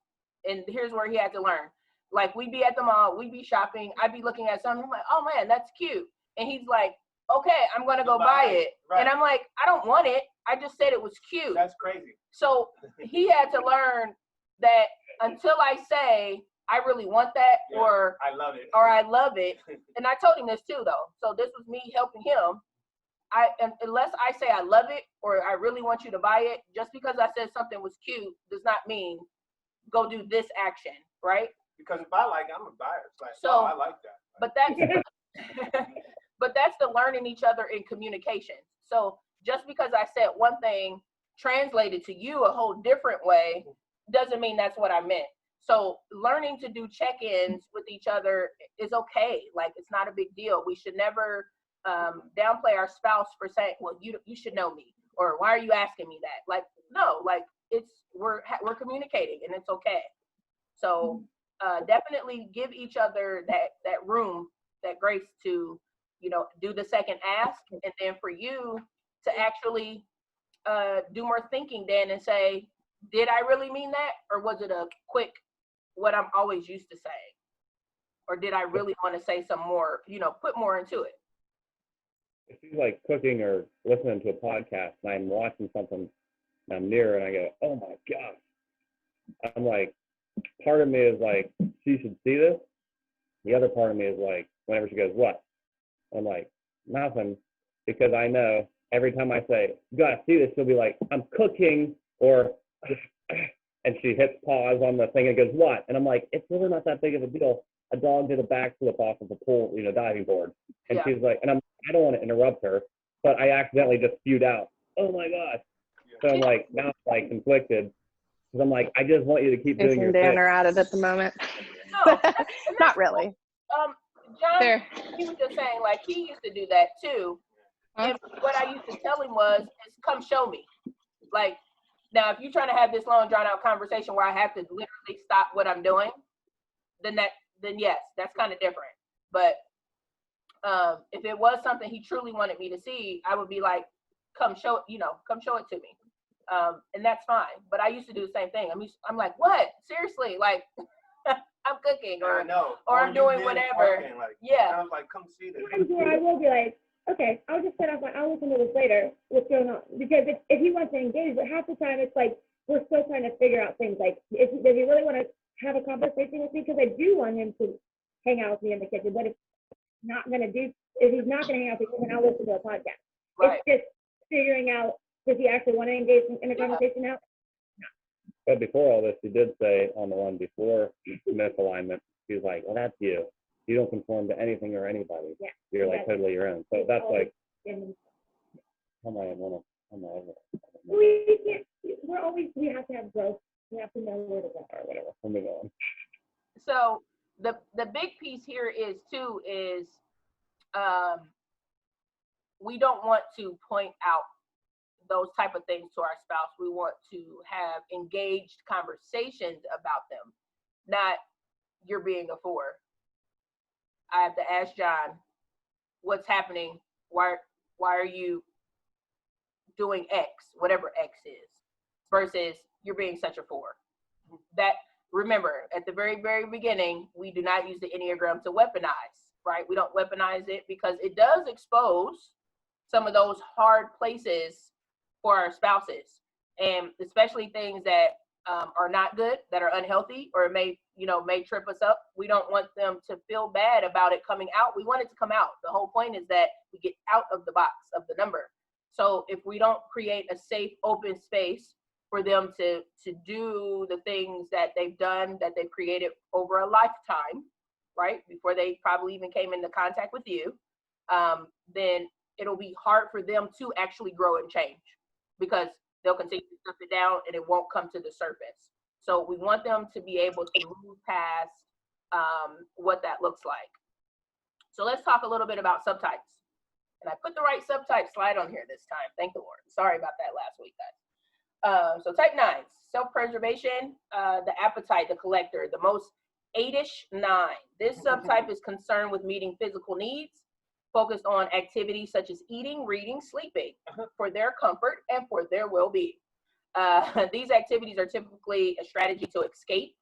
and here's where he had to learn. Like, we'd be at the mall, we'd be shopping, I'd be looking at something, I'm like, oh man, that's cute. And he's like, okay, I'm gonna go buy it. Right. And I'm like, I don't want it. I just said it was cute. That's crazy. So he had to learn that until I say, I really want that, Yeah, or I love it. or I love it. And I told him this too, though. So this was me helping him. Unless I say I love it or I really want you to buy it, just because I said something was cute does not mean go do this action, right? Because if I like it, I'm a buyer. It's like, So, oh, I like that. But that's but that's the learning each other in communication. So just because I said one thing translated to you a whole different way doesn't mean that's what I meant. So learning to do check-ins with each other is okay. Like, it's not a big deal. We should never downplay our spouse for saying, well, you should know me, or why are you asking me that? Like, no, like, we're communicating and it's okay. So definitely give each other that room, that grace to, do the second ask, and then for you to actually do more thinking then and say, did I really mean that, or was it a quick what I'm always used to saying, or did I really want to say some more, put more into it? If she's like cooking or listening to a podcast and I'm watching something and I'm near her and I go, oh my gosh, I'm like, part of me is like, she should see this. The other part of me is like, whenever she goes, what? I'm like, nothing, because I know every time I say, you gotta see this, she'll be like, I'm cooking, or, and she hits pause on the thing and goes, what? And I'm like, it's really not that big of a deal. A dog did a backflip off of a pool, diving board. And Yeah. she's like, and I don't want to interrupt her, but I accidentally just spewed out, oh my gosh. So I'm like, now I'm like conflicted, because I'm like, I just want you to keep doing Jason your and Dan thing. are at it at the moment. No, Not really. John, There. he was just saying, like, he used to do that too. Huh? And what I used to tell him was, is come show me. Like, now, if you're trying to have this long, drawn out conversation where I have to literally stop what I'm doing, then yes, that's kind of different. But if it was something he truly wanted me to see, I would be like, come show it to me. And that's fine. But I used to do the same thing. I'm like, what? Seriously? Like, I'm cooking, or I know. or I'm doing whatever. Yeah. I was like, come see this. Times where I will be like, okay, I'll just set off. I'll listen to this later. What's going on? Because if he wants to engage, but half the time it's like we're still trying to figure out things. Like, does he really want to have a conversation with me? Because I do want him to hang out with me in the kitchen. But if he's not going to hang out with me, then I'll listen to a podcast. Right. It's just figuring out, does he actually want to engage in a conversation now? But before all this, she did say on the one before misalignment, she was like, well, that's you. You don't conform to anything or anybody. Yeah. You're like totally your own. So that's like, And how am I over? we can't. We have to have growth. We have to know where to go. All right, whatever. We'll move on. So the big piece here is we don't want to point out those type of things to our spouse. We want to have engaged conversations about them, not you're being a four. I have to ask John, what's happening? Why are you doing X, whatever X is, versus you're being such a four. That, remember, at the very, very beginning, we do not use the Enneagram to weaponize, right? We don't weaponize it because it does expose some of those hard places for our spouses, and especially things that are not good, that are unhealthy, or may trip us up. We don't want them to feel bad about it coming out. We want it to come out. The whole point is that we get out of the box of the number. So if we don't create a safe, open space for them to do the things that they've done, that they've created over a lifetime, right, before they probably even came into contact with you, then it'll be hard for them to actually grow and change, because they'll continue to stuff it down and it won't come to the surface. So we want them to be able to move past what that looks like. So let's talk a little bit about subtypes. And I put the right subtype slide on here this time. Thank the Lord. Sorry about that last week, guys. So type 9, self-preservation, the appetite, the collector, the most 8-ish 9. This subtype is concerned with meeting physical needs, focused on activities such as eating, reading, sleeping for their comfort and for their well-being. These activities are typically a strategy to escape,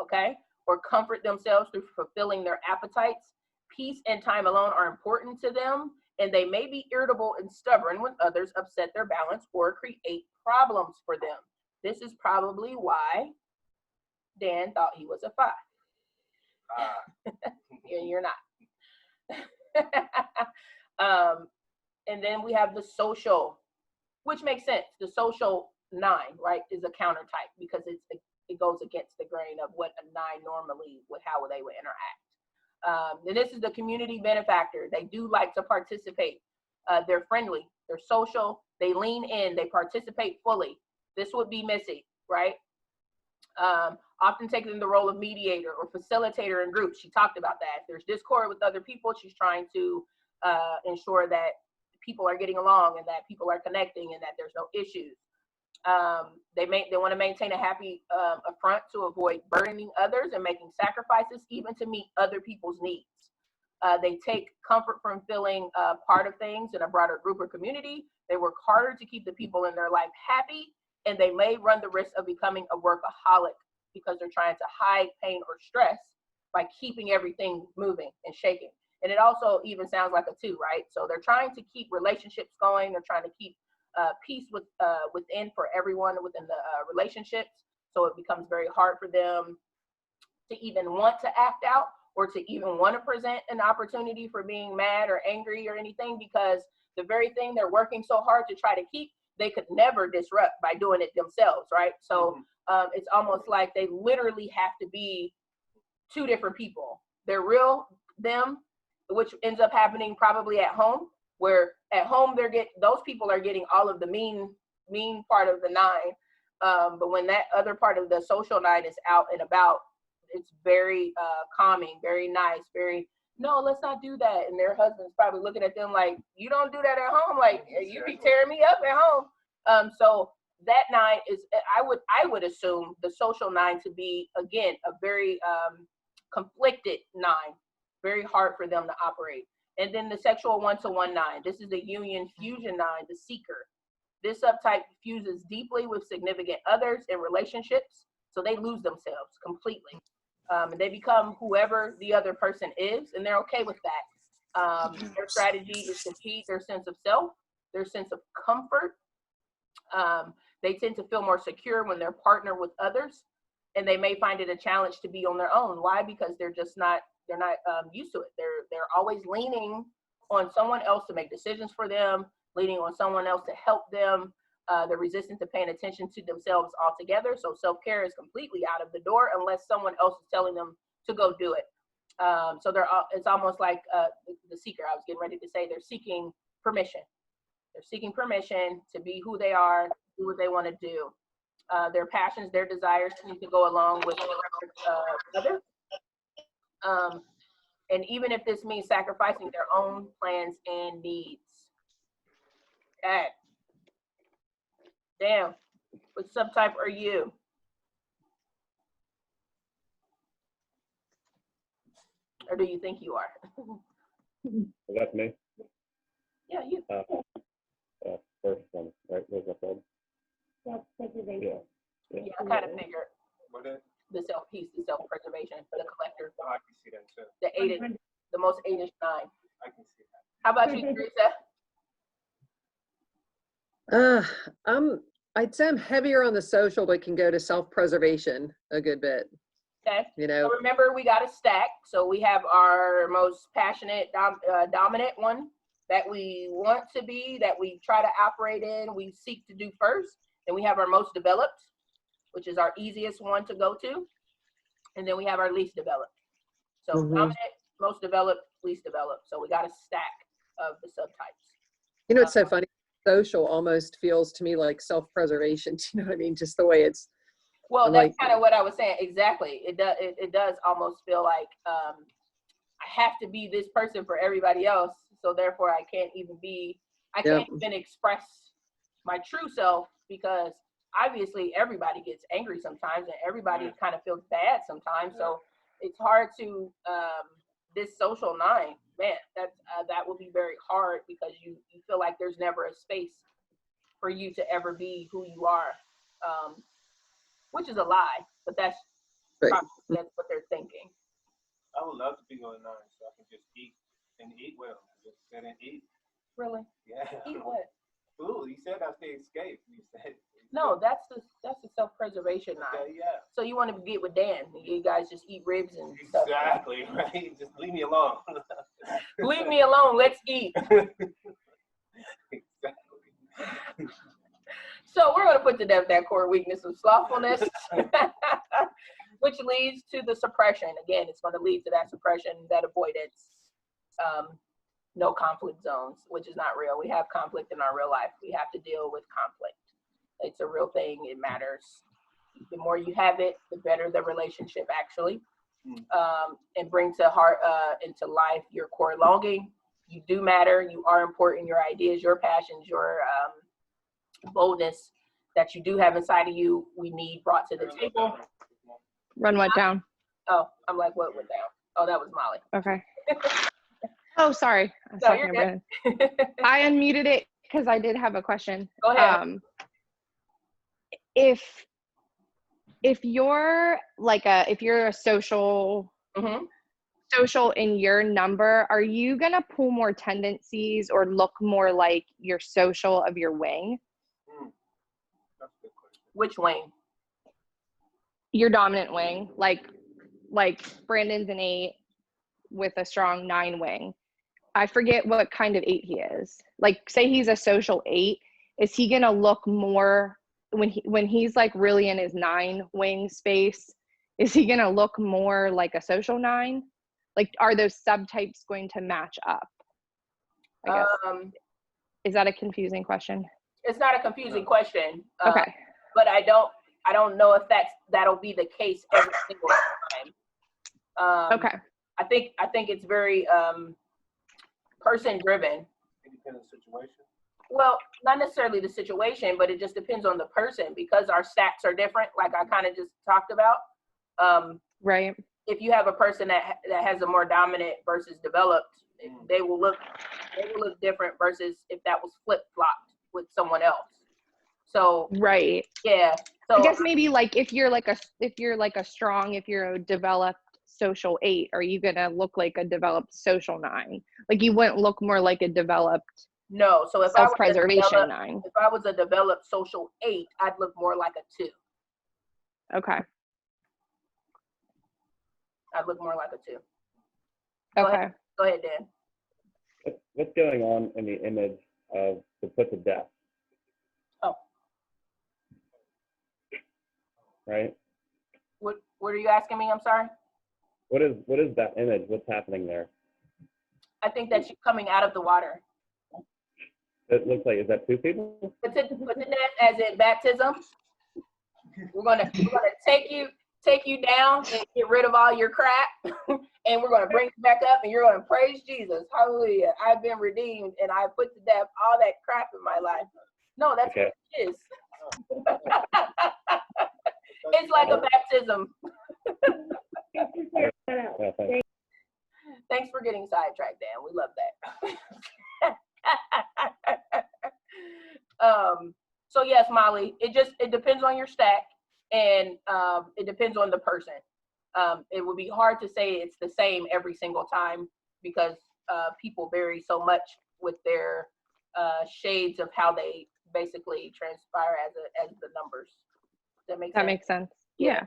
okay, or comfort themselves through fulfilling their appetites. Peace and time alone are important to them, and they may be irritable and stubborn when others upset their balance or create problems for them. This is probably why Dan thought he was a 5. And you're not. And then we have the social, which makes sense. The social 9, right, is a counter type because it goes against the grain of what a 9 normally would, how they would interact. And this is the community benefactor. They do like to participate. They're friendly, they're social, they lean in, they participate fully. This would be Missy, right? Often taking the role of mediator or facilitator in groups. She talked about that. If there's discord with other people, she's trying to ensure that people are getting along and that people are connecting and that there's no issues. They want to maintain a happy front to avoid burdening others and making sacrifices even to meet other people's needs. They take comfort from feeling part of things in a broader group or community. They work harder to keep the people in their life happy, and they may run the risk of becoming a workaholic because they're trying to hide pain or stress by keeping everything moving and shaking. And it also even sounds like a 2, right? So they're trying to keep relationships going. They're trying to keep peace within for everyone within the relationships. So it becomes very hard for them to even want to act out or to even want to present an opportunity for being mad or angry or anything, because the very thing they're working so hard to try to keep, they could never disrupt by doing it themselves, right? So it's almost like they literally have to be 2 different people. They're real them, which ends up happening probably at home, where at home those people are getting all of the mean part of the 9. But when that other part of the social 9 is out and about, it's very calming, very nice, very, no, let's not do that. And their husband's probably looking at them like, you don't do that at home. Like, you be tearing me up at home. So that 9 is, I would assume the social 9 to be, again, a very conflicted 9, very hard for them to operate. And then the sexual 1-to-1 9, this is the union fusion 9, the seeker. This subtype fuses deeply with significant others in relationships, so they lose themselves completely. And they become whoever the other person is, and they're okay with that. Their strategy is to feed their sense of self, their sense of comfort. They tend to feel more secure when they're partnered with others, and they may find it a challenge to be on their own. Why? Because they're not used to it. They're always leaning on someone else to make decisions for them, leaning on someone else to help them. They're resistant to paying attention to themselves altogether. So self-care is completely out of the door unless someone else is telling them to go do it. So it's almost like the seeker. I was getting ready to say they're seeking permission. They're seeking permission to be who they are, do what they want to do. Their passions, their desires need to go along with others. And even if this means sacrificing their own plans and needs. Okay. Damn, what subtype are you? Or do you think you are? That's me. Yeah, you. First one, right? What's that called? Self-preservation. Yeah. Yeah, I kind of figured What is? the self-peace, the self-preservation, the collector, Oh, I can see that too. the 8, the most 8-ish 9. I can see that. How about you, Teresa? I'd say I'm heavier on the social, but can go to self-preservation a good bit. Okay. You know, So remember, we got a stack. So we have our most passionate, dominant one that we want to be, that we try to operate in, we seek to do first. Then we have our most developed, which is our easiest one to go to. And then we have our least developed. So dominant, most developed, least developed. So we got a stack of the subtypes. You know, it's so funny. Social almost feels to me like self-preservation. You know what I mean? Just the way it's. Well, that's kind of what I was saying. Exactly. It does. It does almost feel like I have to be this person for everybody else. So therefore, I can't even express my true self, because obviously everybody gets angry sometimes and everybody kind of feels bad sometimes. So it's hard to this social 9 man, that would be very hard because you feel like there's never a space for you to ever be who you are, which is a lie, but that's Right. that's what they're thinking. I would love to be on 9 so I can just eat and eat well. Just sit and eat. Really? Yeah. Eat what? Food. You said that's the escape. You said. No, that's the self-preservation 9. Okay, yeah. So you want to get with Dan? You guys just eat ribs and stuff. Exactly, right? Just leave me alone. Leave me alone. Let's eat. Exactly. So we're going to put to death that core weakness of slothfulness, which leads to the suppression. Again, it's going to lead to that suppression, that avoidance, no conflict zones, which is not real. We have conflict in our real life. We have to deal with conflict. It's a real thing. It matters. The more you have it, the better the relationship actually. And bring to heart, into life, your core longing. You do matter. You are important. Your ideas, your passions, your boldness that you do have inside of you, we need brought to the table. Run what down? Oh, I'm like, what went down? Oh, that was Molly. Okay. Oh, sorry. I was No, talking you're about good. it. I unmuted it because I did have a question. Go ahead. If you're if you're a social in your number, are you gonna pull more tendencies or look more like your social of your wing? That's a good question. Which wing? Your dominant wing, like Brandon's an 8 with a strong 9 wing. I forget what kind of 8 he is. Like, say he's a social 8, is he gonna look more when he's like really in his 9 wing space? Is he gonna look more like a social 9? Like, are those subtypes going to match up? I guess. Is that a confusing question? It's not a confusing question. Okay. But I don't know if that'll be the case every single time. Okay. I think it's very person driven. It depends on the situation. Well, not necessarily the situation, but it just depends on the person because our stats are different, like I kind of just talked about. Right. If you have a person that has a more dominant versus developed, they will look different versus if that was flip-flopped with someone else. So right. Yeah. So I guess maybe like if you're a developed social 8, are you gonna look like a developed social 9? Like, you wouldn't look more like a developed no. So if self-preservation 9. If I was a developed social 8, I'd look more like a 2. Okay. I'd look more like a 2. Okay. Go ahead, Dan. What's going on in the image of the put to death? Oh. Right? What are you asking me? I'm sorry. What is that image? What's happening there? I think that you're coming out of the water. It looks like, is that 2 people? Put the death as in baptism. We're gonna take you down and get rid of all your crap, and we're gonna bring you back up, and you're gonna praise Jesus. Hallelujah! I've been redeemed, and I put to death all that crap in my life. No, that's okay. what it is. It's like a baptism. Thanks for getting sidetracked, Dan. We love that. So yes, Molly, it depends on your stack, and it depends on the person. It would be hard to say it's the same every single time because people vary so much with their shades of how they basically transpire as the numbers. Does that make sense? That makes sense. Yeah.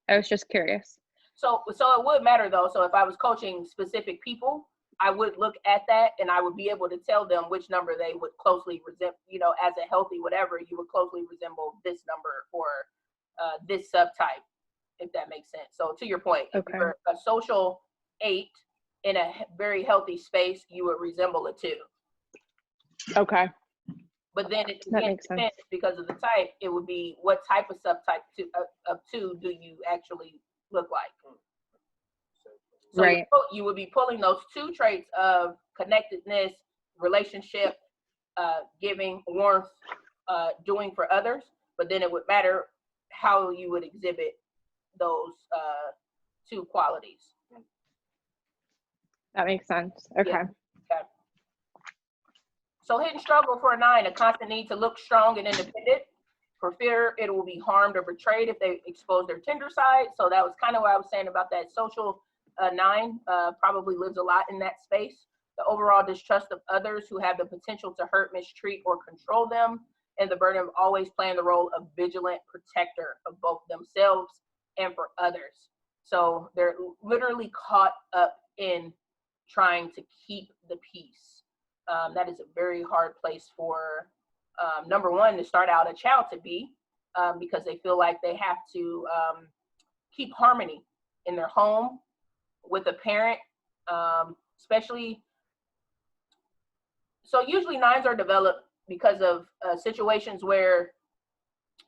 I was just curious. So it would matter though. So if I was coaching specific people, I would look at that and I would be able to tell them which number they would closely resemble, as a healthy whatever, you would closely resemble this number or this subtype, if that makes sense. So to your point, if you're a social 8 in a very healthy space, you would resemble a 2. Okay. But then it That makes sense. depends because of the type, it would be what type of subtype of 2 do you actually look like? So right. you would be pulling those 2 traits of connectedness, relationship, giving, warmth, doing for others, but then it would matter how you would exhibit those 2 qualities. That makes sense. Okay. Yeah. Okay. So hidden struggle for a 9, a constant need to look strong and independent. For fear it will be harmed or betrayed if they expose their tender side. So that was kind of what I was saying about that social 9, probably lives a lot in that space. The overall distrust of others who have the potential to hurt, mistreat, or control them, and the burden of always playing the role of vigilant protector of both themselves and for others. So they're literally caught up in trying to keep the peace. That is a very hard place for, number one, to start out a child to be, because they feel like they have to keep harmony in their home with a parent, especially. So usually 9s are developed because of situations where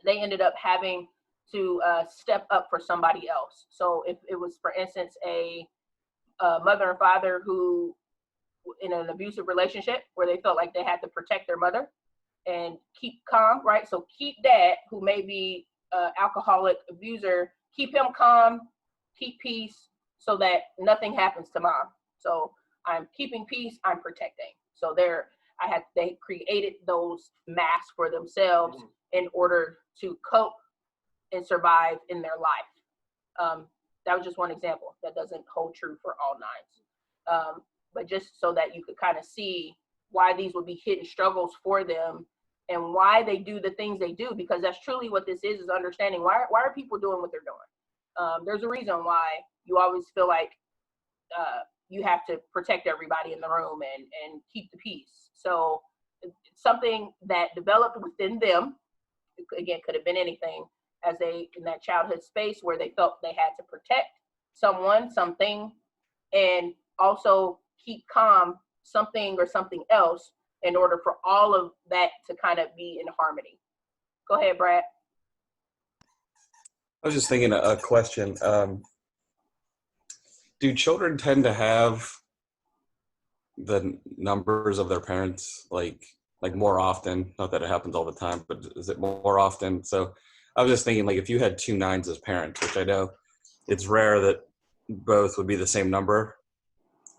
they ended up having to step up for somebody else. So if it was, for instance, a mother and father who in an abusive relationship where they felt like they had to protect their mother and keep calm, right? So keep dad, who may be alcoholic abuser, keep him calm, keep peace so that nothing happens to mom. So I'm keeping peace, I'm protecting. So they created those masks for themselves in order to cope and survive in their life. That was just one example. That doesn't hold true for all 9s. But just so that you could kind of see why these would be hidden struggles for them and why they do the things they do, because that's truly what this is understanding why are people doing what they're doing. There's a reason why you always feel like you have to protect everybody in the room and keep the peace. So it's something that developed within them, again, could have been anything, as they in that childhood space where they felt they had to protect someone, something, and also keep calm something or something else in order for all of that to kind of be in harmony. Go ahead, Brad. I was just thinking a question. Do children tend to have the numbers of their parents like more often? Not that it happens all the time, but is it more often? So I was just thinking, like, if you had 2 9s as parents, which I know it's rare that both would be the same number,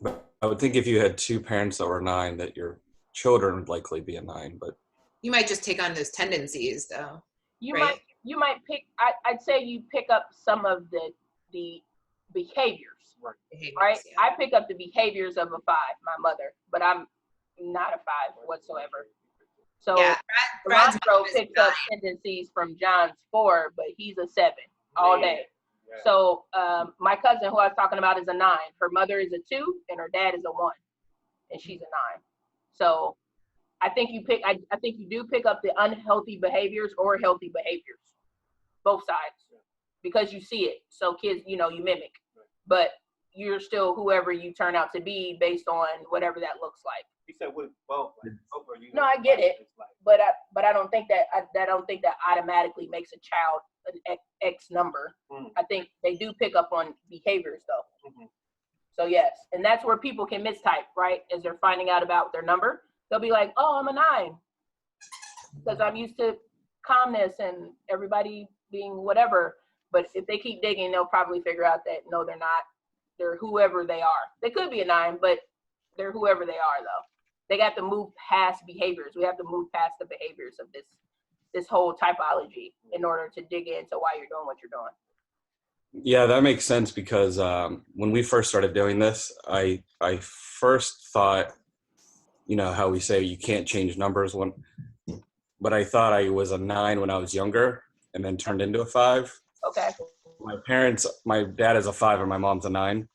but I would think if you had 2 parents that were 9, that your children would likely be a 9. But You might just take on those tendencies, though. You right? might pick. I'd say you pick up some of the behaviors. Right. Yeah. I pick up the behaviors of a 5, my mother, but I'm not a 5 whatsoever. So Yeah, Brad's Alonzo picks up tendencies from John's 4, but he's a 7 all day. Yeah. So my cousin, who I was talking about, is a 9. Her mother is a 2, and her dad is a 1, and she's a 9. So I think you do pick up the unhealthy behaviors or healthy behaviors, both sides, because you see it. So kids, you mimic, but you're still whoever you turn out to be based on whatever that looks like. You said with both. No, I get it, but I don't think that automatically makes a child an X number. I think they do pick up on behaviors though. So yes, and that's where people can mistype, right? As they're finding out about their number, they'll be like, "Oh, I'm a 9," because I'm used to calmness and everybody being whatever. But if they keep digging, they'll probably figure out that no, they're not. They're whoever they are. They could be a 9, but they're whoever they are though. They got to move past behaviors. We have to move past the behaviors of this whole typology in order to dig into why you're doing what you're doing. yeah, that makes sense, because when we first started doing this, I first thought, how we say you can't change numbers but I thought I was a 9 when I was younger and then turned into a 5. Okay. My dad is a 5 and my mom's a 9.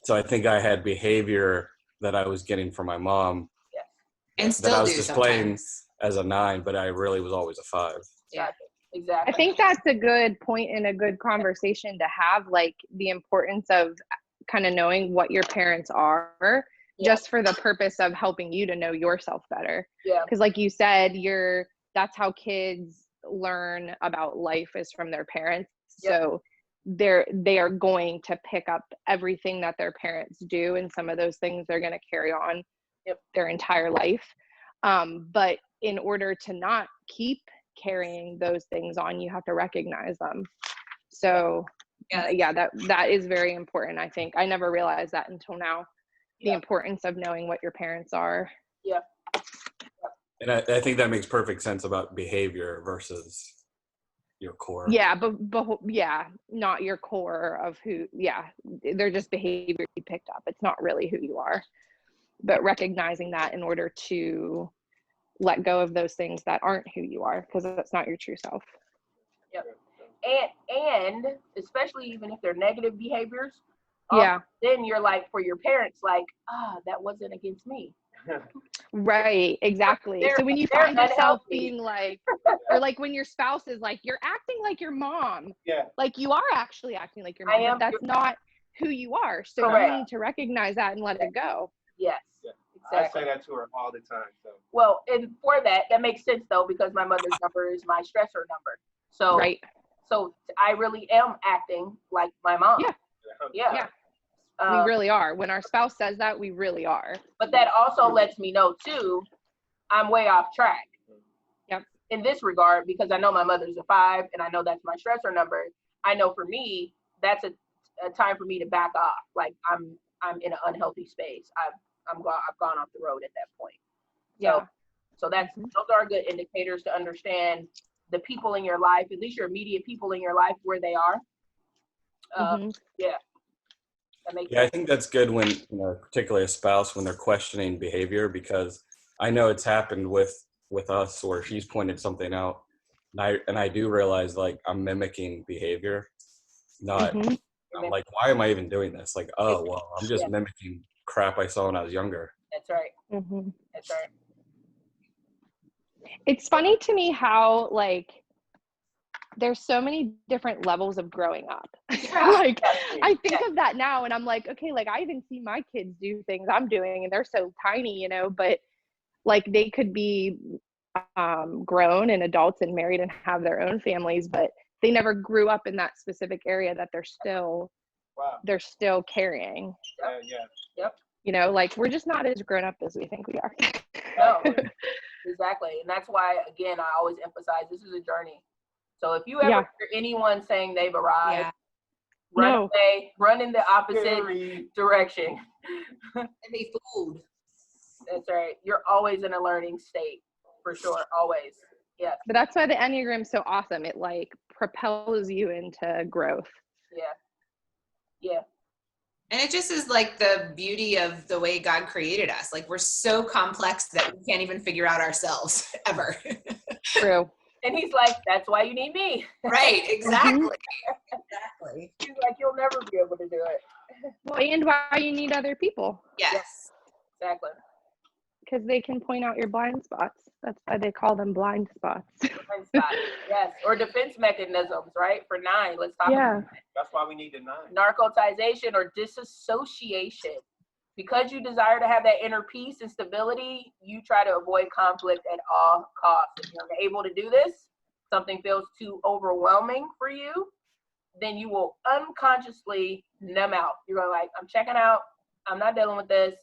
So I think I had behavior that I was getting from my mom. Yeah. And still that I was do displaying sometimes. as a 9, but I really was always a 5. Yeah. Exactly. I think that's a good point and a good conversation to have, like the importance of kind of knowing what your parents are, just for the purpose of helping you to know yourself better. Yeah. Because like you said, that's how kids learn about life, is from their parents. Yep. So they are going to pick up everything that their parents do, and some of those things they're going to carry on their entire life. But in order to not keep carrying those things on, you have to recognize them. So that is very important. I think I never realized that until now. the importance of knowing what your parents are. Yeah. And I think that makes perfect sense about behavior versus your core. Yeah, but yeah, not your core of who. Yeah, they're just behavior you picked up. It's not really who you are. But recognizing that in order to let go of those things that aren't who you are, because that's not your true self. Yep. And especially even if they're negative behaviors, Yeah. then you're like, for your parents, like, that wasn't against me. Right, exactly. So when you find yourself being like, or like when your spouse is like, you're acting like your mom. Yeah. Like you are actually acting like your mom, but that's not who you are. So Correct. you need to recognize that and let it go. Yes. Yeah. Exactly. I say that to her all the time. So. Well, and for that makes sense though, because my mother's number is my stressor number. So, right. So I really am acting like my mom. Yeah. We really are. When our spouse says that, we really are. But that also lets me know too, I'm way off track. Yep. In this regard, because I know my mother's a 5 and I know that's my stressor number. I know for me, that's a time for me to back off. Like I'm in an unhealthy space. I've gone off the road at that point. Yeah. So that's those are good indicators to understand the people in your life, at least your immediate people in your life, where they are. Yeah. That makes sense. I think that's good when, particularly a spouse, when they're questioning behavior, because I know it's happened with us where she's pointed something out, and I do realize like I'm mimicking behavior. Not, I'm like, why am I even doing this? Like, oh well, I'm just mimicking crap I saw when I was younger. That's right. That's right. It's funny to me how like there's so many different levels of growing up. Like I think of that now and I'm like, okay, like I even see my kids do things I'm doing and they're so tiny, but like they could be grown and adults and married and have their own families, but they never grew up in that specific area that they're still carrying. Yep. Like we're just not as grown up as we think we are. No, exactly. And that's why, again, I always emphasize this is a journey. So if you ever hear anyone saying they've arrived, run away, run in the opposite direction. And be fooled. That's right. You're always in a learning state, for sure. Always. Yes. But that's why the Enneagram's so awesome. It like propels you into growth. Yeah. And it just is like the beauty of the way God created us. Like we're so complex that we can't even figure out ourselves ever. True. And he's like, that's why you need me. Right, exactly. Exactly. He's like, you'll never be able to do it. Well, and why you need other people. Yes. Exactly. Because they can point out your blind spots. That's why they call them blind spots. Blind spots. Yes. Or defense mechanisms, right? For 9, let's talk about it. That's why we need the 9. Narcotization or disassociation. Because you desire to have that inner peace and stability, you try to avoid conflict at all costs. If you're unable to do this, something feels too overwhelming for you, then you will unconsciously numb out. You're going like, I'm checking out. I'm not dealing with this.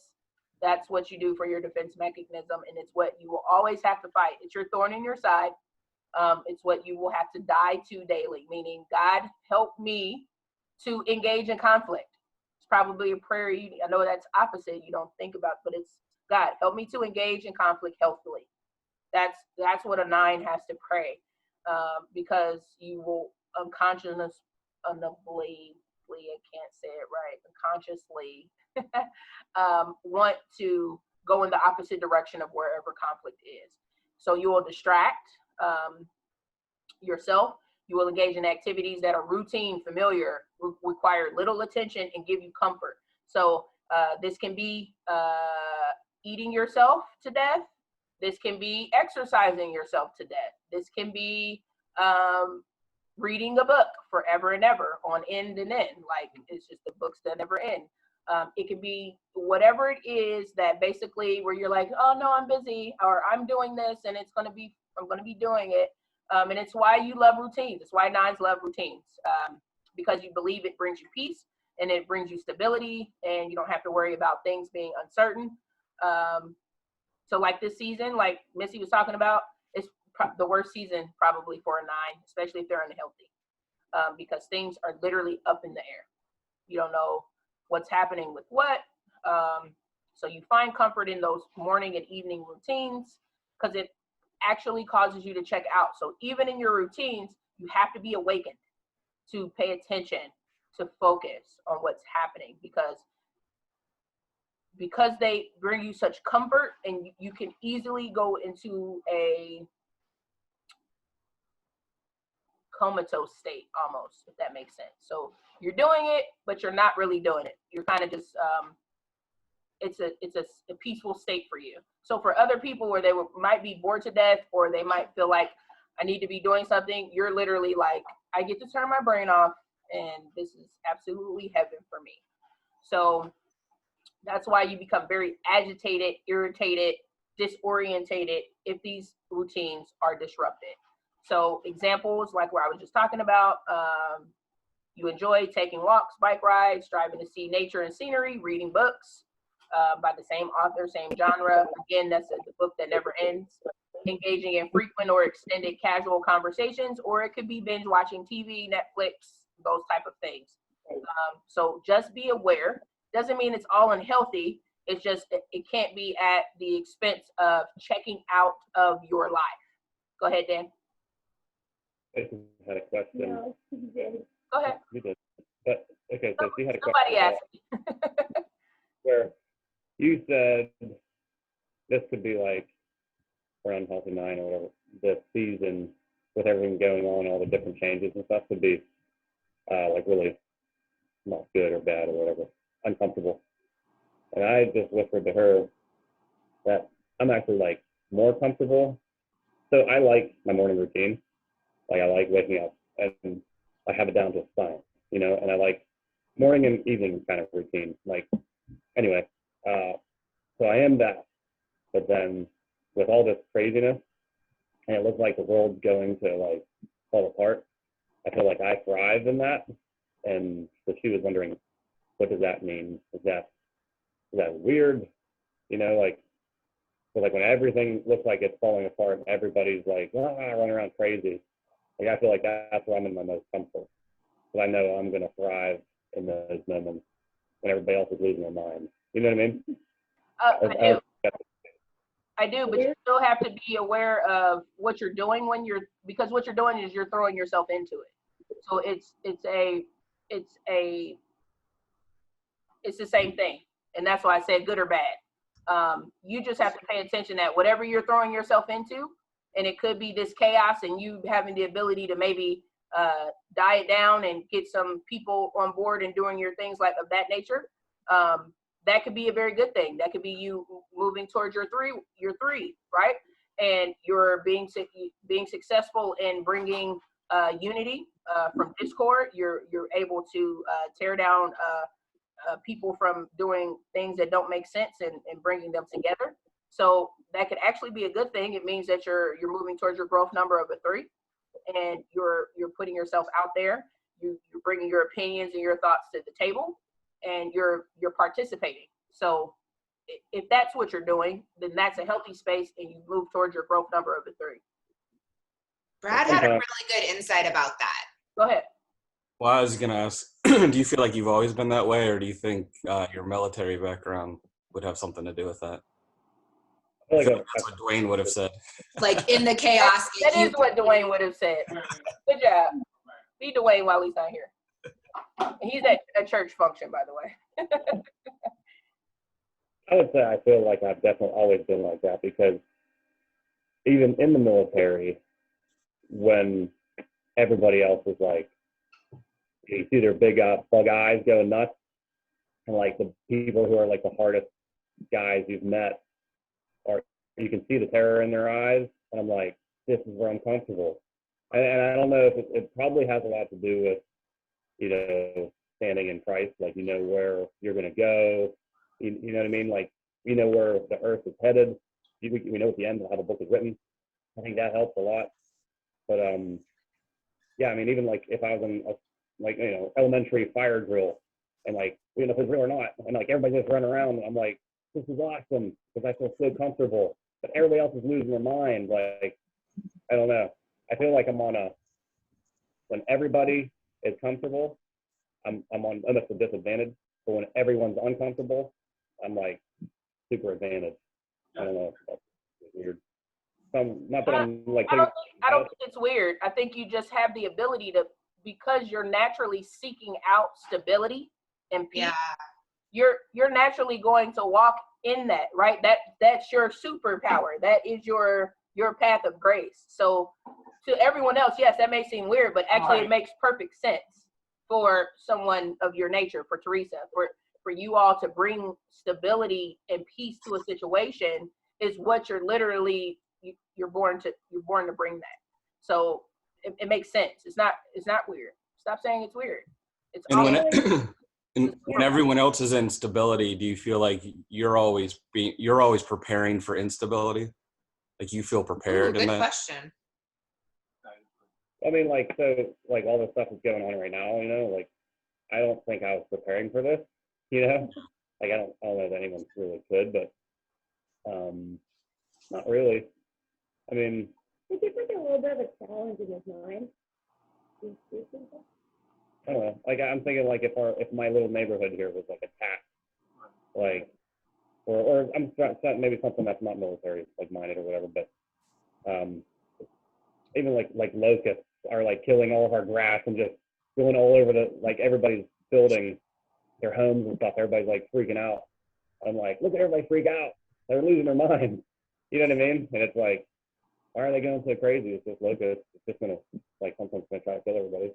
That's what you do for your defense mechanism, and it's what you will always have to fight. It's your thorn in your side. It's what you will have to die to daily, meaning God, help me to engage in conflict. Probably a prayer I know that's opposite, you don't think about, but it's God, help me to engage in conflict healthily. That's what a 9 has to pray, because you will unconsciously, I can't say it right, unconsciously want to go in the opposite direction of wherever conflict is. So you will distract yourself. You will engage in activities that are routine, familiar, require little attention, and give you comfort. So this can be eating yourself to death. This can be exercising yourself to death. This can be reading a book forever and ever on end and end. Like it's just the books that never end. It can be whatever it is that basically where you're like, oh no, I'm busy, or I'm doing this and I'm going to be doing it. And it's why you love routines. It's why 9s love routines, because you believe it brings you peace and it brings you stability and you don't have to worry about things being uncertain. So like this season, like Missy was talking about, it's the worst season probably for a 9, especially if they're unhealthy, because things are literally up in the air. You don't know what's happening with what. So you find comfort in those morning and evening routines because it actually causes you to check out. So even in your routines, you have to be awakened to pay attention, to focus on what's happening because they bring you such comfort, and you can easily go into a comatose state almost, if that makes sense. So you're doing it, but you're not really doing it. You're kind of just it's a peaceful state for you. So for other people where they might be bored to death, or they might feel like I need to be doing something, you're literally like, I get to turn my brain off, and this is absolutely heaven for me. So that's why you become very agitated, irritated, disorientated if these routines are disrupted. So examples like where I was just talking about, you enjoy taking walks, bike rides, driving to see nature and scenery, reading books by the same author, same genre. Again, that's the book that never ends. Engaging in frequent or extended casual conversations, or it could be binge watching TV, Netflix, those type of things. So just be aware. Doesn't mean it's all unhealthy. It's just it can't be at the expense of checking out of your life. Go ahead, Dan. I just had a question. No, you did. Go ahead. You did. But okay, so she had a Somebody question asked me. where you said this could be like around Healthy 9 or whatever, the season with everything going on, all the different changes and stuff could be like really not good or bad or whatever, uncomfortable. And I just whispered to her that I'm actually like more comfortable. So I like my morning routine. Like I like waking up and I have it down to a science, you know, and I like morning and evening kind of routine. Like anyway, so I am that. But then with all this craziness, and it looks like the world's going to like fall apart, I feel like I thrive in that. And so she was wondering, what does that mean? Is that weird? You know, like, so like when everything looks like it's falling apart and everybody's like, running around crazy, like I feel like that's where I'm in my most comfort. Because I know I'm going to thrive in those moments when everybody else is losing their mind. You know what I mean? I do, but you still have to be aware of what you're doing because what you're doing is you're throwing yourself into it. So it's the same thing. And that's why I said good or bad. You just have to pay attention that whatever you're throwing yourself into, and it could be this chaos and you having the ability to maybe diet down and get some people on board and doing your things like of that nature. That could be a very good thing. That could be you moving towards your three, right? And you're being successful in bringing unity from discord. You're able to tear down people from doing things that don't make sense and bringing them together. So that could actually be a good thing. It means that you're moving towards your growth number of a 3, and you're putting yourself out there. You're bringing your opinions and your thoughts to the table, and you're participating. So if that's what you're doing, then that's a healthy space, and you move towards your growth number of a 3. Brad had a really good insight about that. Go ahead. Well, I was going to ask, do you feel like you've always been that way, or do you think your military background would have something to do with that? I feel like that's what Dwayne would have said. Like in the chaos. That is what Dwayne would have said. Good job. Be Dwayne while he's not here. He's at a church function, by the way. I would say I feel like I've definitely always been like that, because even in the military, when everybody else is like, you see their big bug eyes going nuts, and like the people who are like the hardest guys you've met, or you can see the terror in their eyes, and I'm like, this is where I'm comfortable. And I don't know if it probably has a lot to do with, you know, standing in Christ, like you know where you're going to go, you know what I mean? Like, you know where the earth is headed. We know at the end how the book is written. I think that helps a lot. But yeah, I mean, even like if I was in elementary fire drill, and like, you know, if it's real or not, and like everybody just running around, and I'm like, this is awesome because I feel so comfortable. But everybody else is losing their mind. Like, I don't know. I feel like I'm on when everybody is comfortable, I'm on almost a disadvantage. But when everyone's uncomfortable, I'm like, super advantage. I don't know. That's weird. Not that I'm like. I don't think it's weird. I think you just have the ability to, because you're naturally seeking out stability and peace. Yeah. You're naturally going to walk in that, right? That's your superpower. That is your path of grace. So to everyone else, yes, that may seem weird, but actually it makes perfect sense for someone of your nature, for Teresa, for you all to bring stability and peace to a situation is what you're literally, you're born to bring that. So it makes sense. It's not weird. Stop saying it's weird. It's and when everyone else is in stability, do you feel like you're always preparing for instability? Like you feel prepared in that? Good question. I mean, like, so, like, all this stuff is going on right now, you know, like, I don't think I was preparing for this, you know? Like, I don't know that anyone really could, but, not really. I mean, Is it like a little bit of a challenge in his mind? I don't know. Like, I'm thinking, like, if my little neighborhood here was, like, attacked, like, or I'm maybe something that's not military, like, minded or whatever, but, even, like locusts are, like, killing all of our grass and just going all over like, everybody's building their homes and stuff. Everybody's, like, freaking out. I'm like, look at everybody freak out. They're losing their minds. You know what I mean? And it's like, why are they going so crazy? It's just locusts. It's just going to, like, something's going to try to kill everybody.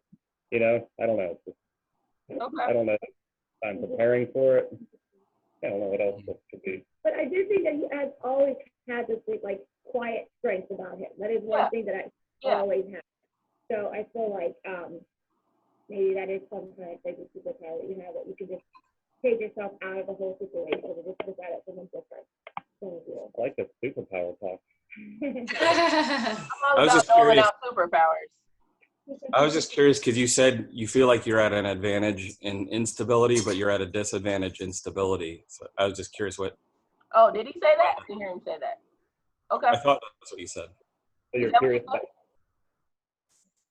You know? I don't know. It's just, I don't know if I'm preparing for it. I don't know what else it could be. But I do think that he has always had this, like, quiet strength about him. That is one thing that I always have. So I feel like maybe that is sometimes like a superpower that you have, that you can just take yourself out of the whole situation and just look at it from a different point of view. I like the superpower talk. I'm all about knowing out superpowers. I was just curious because you said you feel like you're at an advantage in instability, but you're at a disadvantage in stability. So I was just curious what. Oh, did he say that? I didn't hear him say that. Okay. I thought that's what he said. So you're curious about.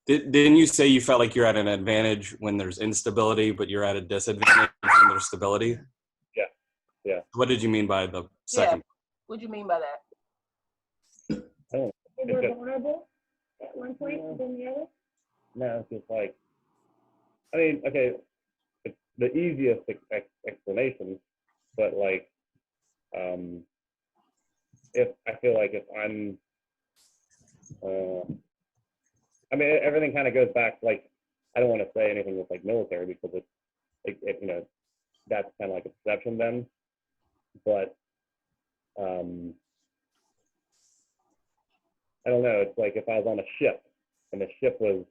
Didn't you say you felt like you're at an advantage when there's instability, but you're at a disadvantage when there's stability? Yeah. Yeah. What did you mean by the second? Yeah. What do you mean by that? You were vulnerable at one point than the other? No, it's just like, I mean, okay, it's the easiest explanation, but like, if I feel like if I'm, I mean, everything kind of goes back, like, I don't want to say anything with like military because it you know, that's kind of like a perception then, but, I don't know, it's like if I was on a ship and the ship was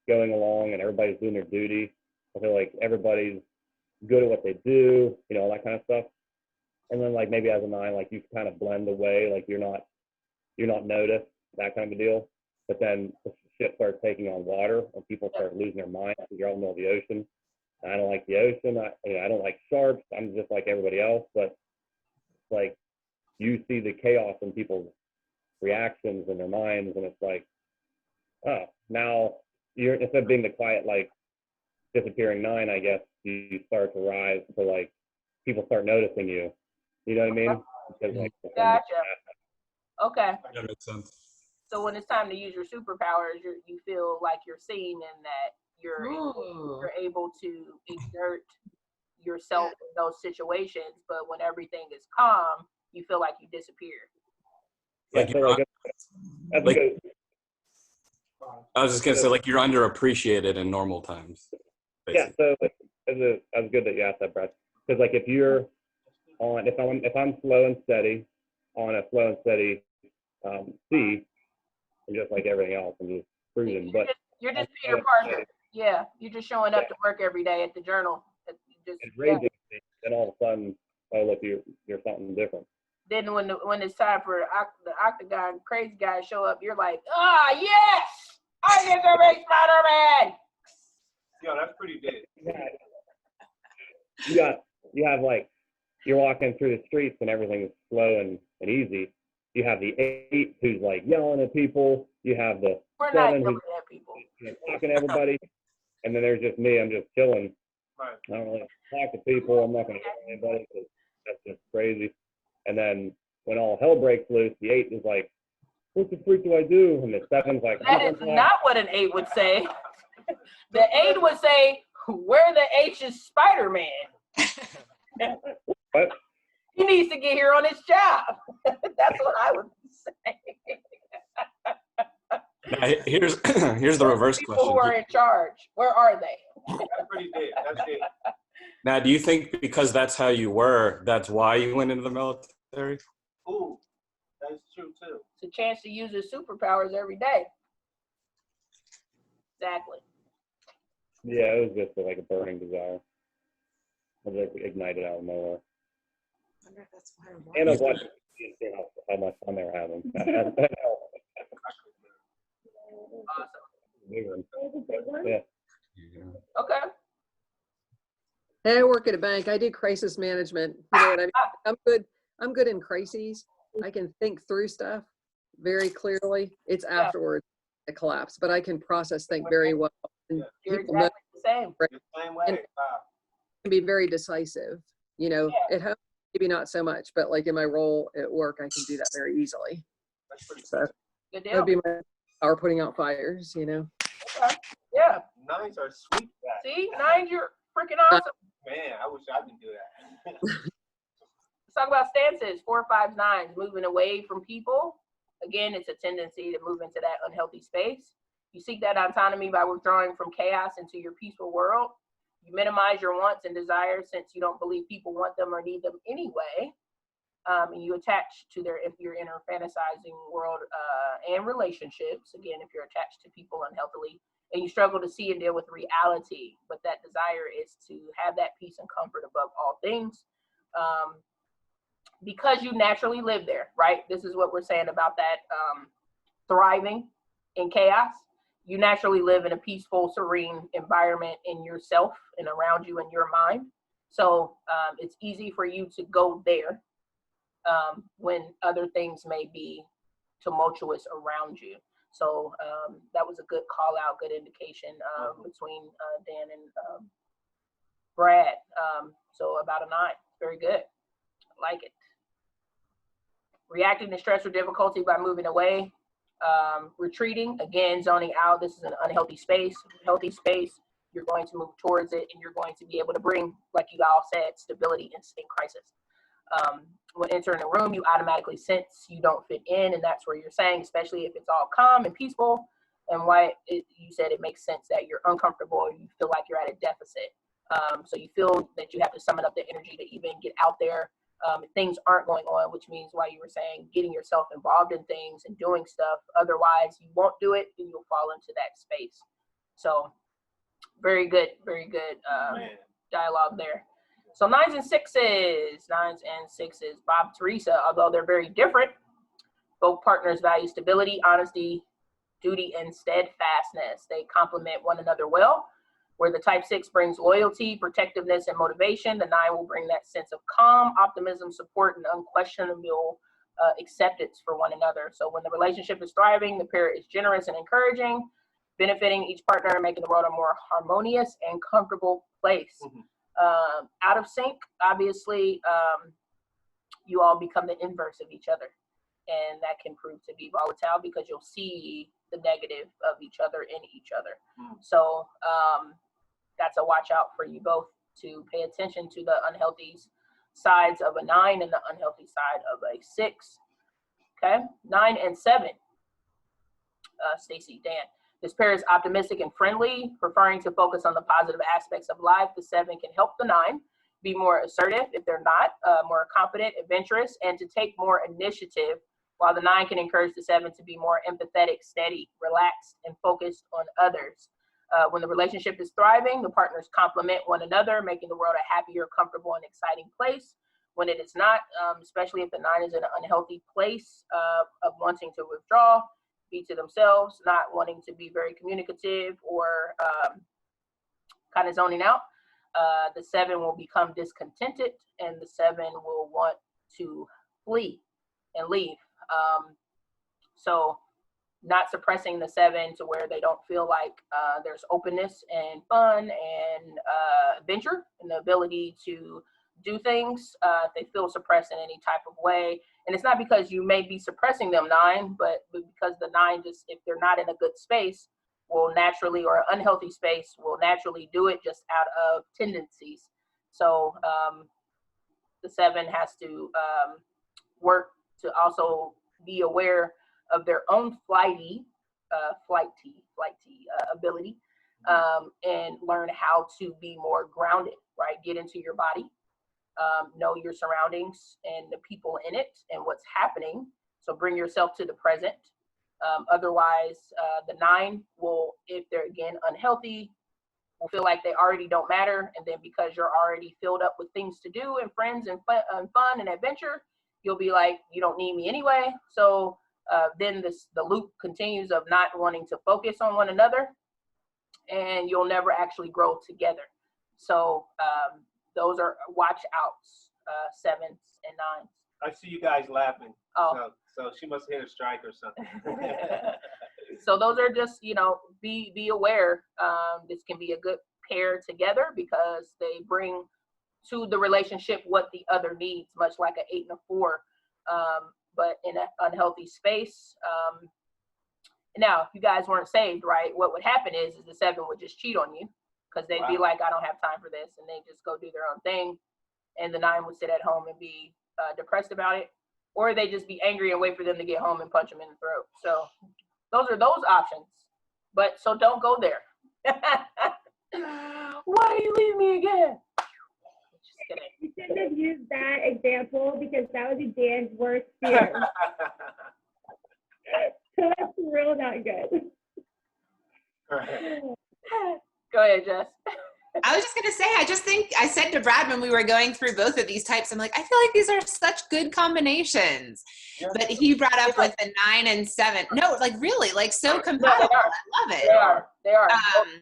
going along and everybody's doing their duty, I feel like everybody's good at what they do, you know, all that kind of stuff. And then like maybe as a 9, like you kind of blend away, like you're not noticed, that kind of a deal. But then the ship starts taking on water and people start losing their minds because you're out in the middle of the ocean. And I don't like the ocean. I don't like sharks. I'm just like everybody else. But like you see the chaos in people's reactions and their minds, and it's like, oh, now you're, instead of being the quiet, like disappearing 9, I guess you start to rise to like people start noticing you. You know what I mean? Because, like, gotcha. Okay. That makes sense. So when it's time to use your superpowers, you feel like you're seen and that you're able to exert yourself in those situations. But when everything is calm, you feel like you disappear. Like I was just gonna say, like you're underappreciated in normal times. Basically. Yeah, so that's good that you asked that, Brett. Because like if you're on, if I'm slow and steady on a slow and steady sea, I'm just like everything else, I'm just cruising. But you're just Peter Parker. Yeah, you're just showing up to work every day at the Journal. It's raging, and all of a sudden, oh look, you're something different. Then when it's time for the Octagon crazy guy to show up, you're like, yes, I get to be Spider-Man. Yo, that's pretty dead. You have like, you're walking through the streets and everything's slow and easy. You have the 8 who's like yelling at people. You have the 7 who's talking to everybody. And then there's just me. I'm just chilling. Right. I don't really talk to people. I'm not going to talk to anybody because that's just crazy. And then when all hell breaks loose, the 8 is like, what the freak do I do? And the 7's like, That is not what an 8 would say. The 8 would say, where the H is Spider-Man. What? He needs to get here on his job. That's what I would say. Now, here's the reverse People question. who are in charge, where are they? That's pretty dead. That's it. Now, do you think because that's how you were, that's why you went into the military? Ooh, that's true too. It's a chance to use his superpowers every day. Exactly. Yeah, it was just like a burning desire. It was like ignited out of nowhere. I wonder if that's why And I was watching how much fun they were having. Awesome. Yeah. Okay. Hey, I work at a bank. I do crisis management. You know what I mean? I'm good in crises. I can think through stuff very clearly. It's afterwards I collapse, but I can process think very well. And You're people know exactly the same. The same way. And- can be very decisive. You know, Yeah. at home maybe not so much, but like in my role at work, I can do that very easily. That's pretty So good. Good deal. that'd be my power putting out fires. You know. Okay. Yeah. 9s are sweet. Back. See, 9, you're freaking awesome. Man, I wish I could do that. Let's talk about stances. 4, 5, 9s, moving away from people. Again, it's a tendency to move into that unhealthy space. You seek that autonomy by withdrawing from chaos into your peaceful world. You minimize your wants and desires since you don't believe people want them or need them anyway. And you attach to if you're in a fantasizing world and relationships, again, if you're attached to people unhealthily, and you struggle to see and deal with reality, but that desire is to have that peace and comfort above all things. Because you naturally live there, right? This is what we're saying about that thriving in chaos. You naturally live in a peaceful, serene environment in yourself and around you in your mind. So it's easy for you to go there when other things may be tumultuous around you. So that was a good call out, good indication between Dan and Brad. So about a 9, very good. I like it. Reacting to stress or difficulty by moving away. Retreating, again, zoning out. This is an unhealthy space. Healthy space, you're going to move towards it and you're going to be able to bring, like you all said, stability in crisis. When entering a room, you automatically sense you don't fit in, and that's where you're saying, especially if it's all calm and peaceful, and you said it makes sense that you're uncomfortable or you feel like you're at a deficit. So you feel that you have to summon up the energy to even get out there. Things aren't going on, which means why you were saying getting yourself involved in things and doing stuff. Otherwise, you won't do it and you'll fall into that space. So very good dialogue there. So 9s and 6s, Bob, Teresa, although they're very different, both partners value stability, honesty, duty, and steadfastness. They complement one another well. Where the type 6 brings loyalty, protectiveness, and motivation, the 9 will bring that sense of calm, optimism, support, and unquestionable acceptance for one another. So when the relationship is thriving, the pair is generous and encouraging, benefiting each partner and making the world a more harmonious and comfortable place. Mm-hmm. Out of sync, obviously, you all become the inverse of each other. And that can prove to be volatile because you'll see the negative of each other in each other. So that's a watch out for you both to pay attention to the unhealthy sides of a 9 and the unhealthy side of a 6. Okay, 9 and 7. Stacy, Dan. This pair is optimistic and friendly, preferring to focus on the positive aspects of life. The 7 can help the 9 be more assertive if they're not, more confident, adventurous, and to take more initiative, while the 9 can encourage the 7 to be more empathetic, steady, relaxed, and focused on others. When the relationship is thriving, the partners complement one another, making the world a happier, comfortable, and exciting place. When it is not, especially if the 9 is in an unhealthy place of wanting to withdraw, be to themselves, not wanting to be very communicative or kind of zoning out, the 7 will become discontented and the 7 will want to flee and leave. So not suppressing the 7 to where they don't feel like there's openness and fun and adventure and the ability to do things if they feel suppressed in any type of way. And it's not because you may be suppressing them, 9, but because the 9 just, if they're not in a good space, will naturally, or unhealthy space, will naturally do it just out of tendencies. So the 7 has to work to also be aware of their own flighty ability, and learn how to be more grounded, right? Get into your body, know your surroundings and the people in it and what's happening. So bring yourself to the present. Otherwise, the 9 will, if they're again unhealthy, will feel like they already don't matter. And then because you're already filled up with things to do and friends and fun and adventure, you'll be like, you don't need me anyway. So then the loop continues of not wanting to focus on one another, and you'll never actually grow together. So those are watch outs, 7s and 9s. I see you guys laughing. Oh. So she must hit a strike or something. So those are just, be aware. This can be a good pair together because they bring to the relationship what the other needs, much like an 8 and a 4. But in an unhealthy space. Now, if you guys weren't saved, right, what would happen is the 7 would just cheat on you because they'd be like, I don't have time for this. And they just go do their own thing. And the 9 would sit at home and be depressed about it. Or they just be angry and wait for them to get home and punch them in the throat. So those are those options. But so don't go there. Why do you leave me again? Just kidding. You shouldn't have used that example because that would be Dan's worst fear. So that's real not good. Go ahead, Jess. I was just going to say, I just think I said to Brad when we were going through both of these types, I'm like, I feel like these are such good combinations. Yeah. But he brought up with the 9 and 7. No, like really, like so compatible. No, I love it. They are.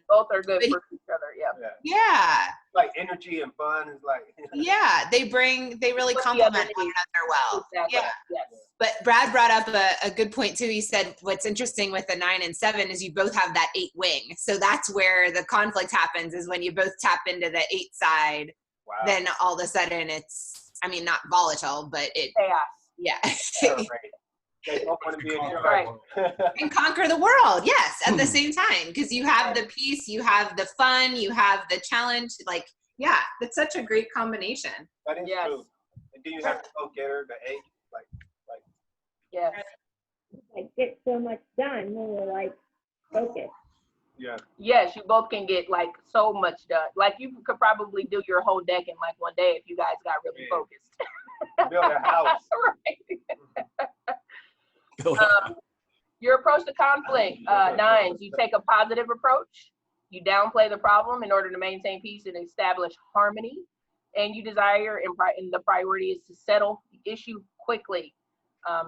Both are good for each other. Yeah. Like energy and fun is like. Yeah, they really complement one another well. Exactly. Yeah. Yes. But Brad brought up a good point too. He said what's interesting with the 9 and 7 is you both have that 8 wing. So that's where the conflict happens, is when you both tap into the 8 side. Wow. Then all of a sudden it's, I mean, not volatile, but it. Chaos. Yeah. They don't want to be right. And conquer the world, yes, at the same time, because you have the peace, you have the fun, you have the challenge. Like, yeah, it's such a great combination. That is true. And then you have to go get her the 8, like. Yes. Like get so much done when we're like focused. Yeah. Yes, you both can get like so much done. Like you could probably do your whole deck in like one day if you guys got really focused. Build a house. Right. Your approach to conflict, 9s, you take a positive approach. You downplay the problem in order to maintain peace and establish harmony. And you desire, and the priority is to settle the issue quickly.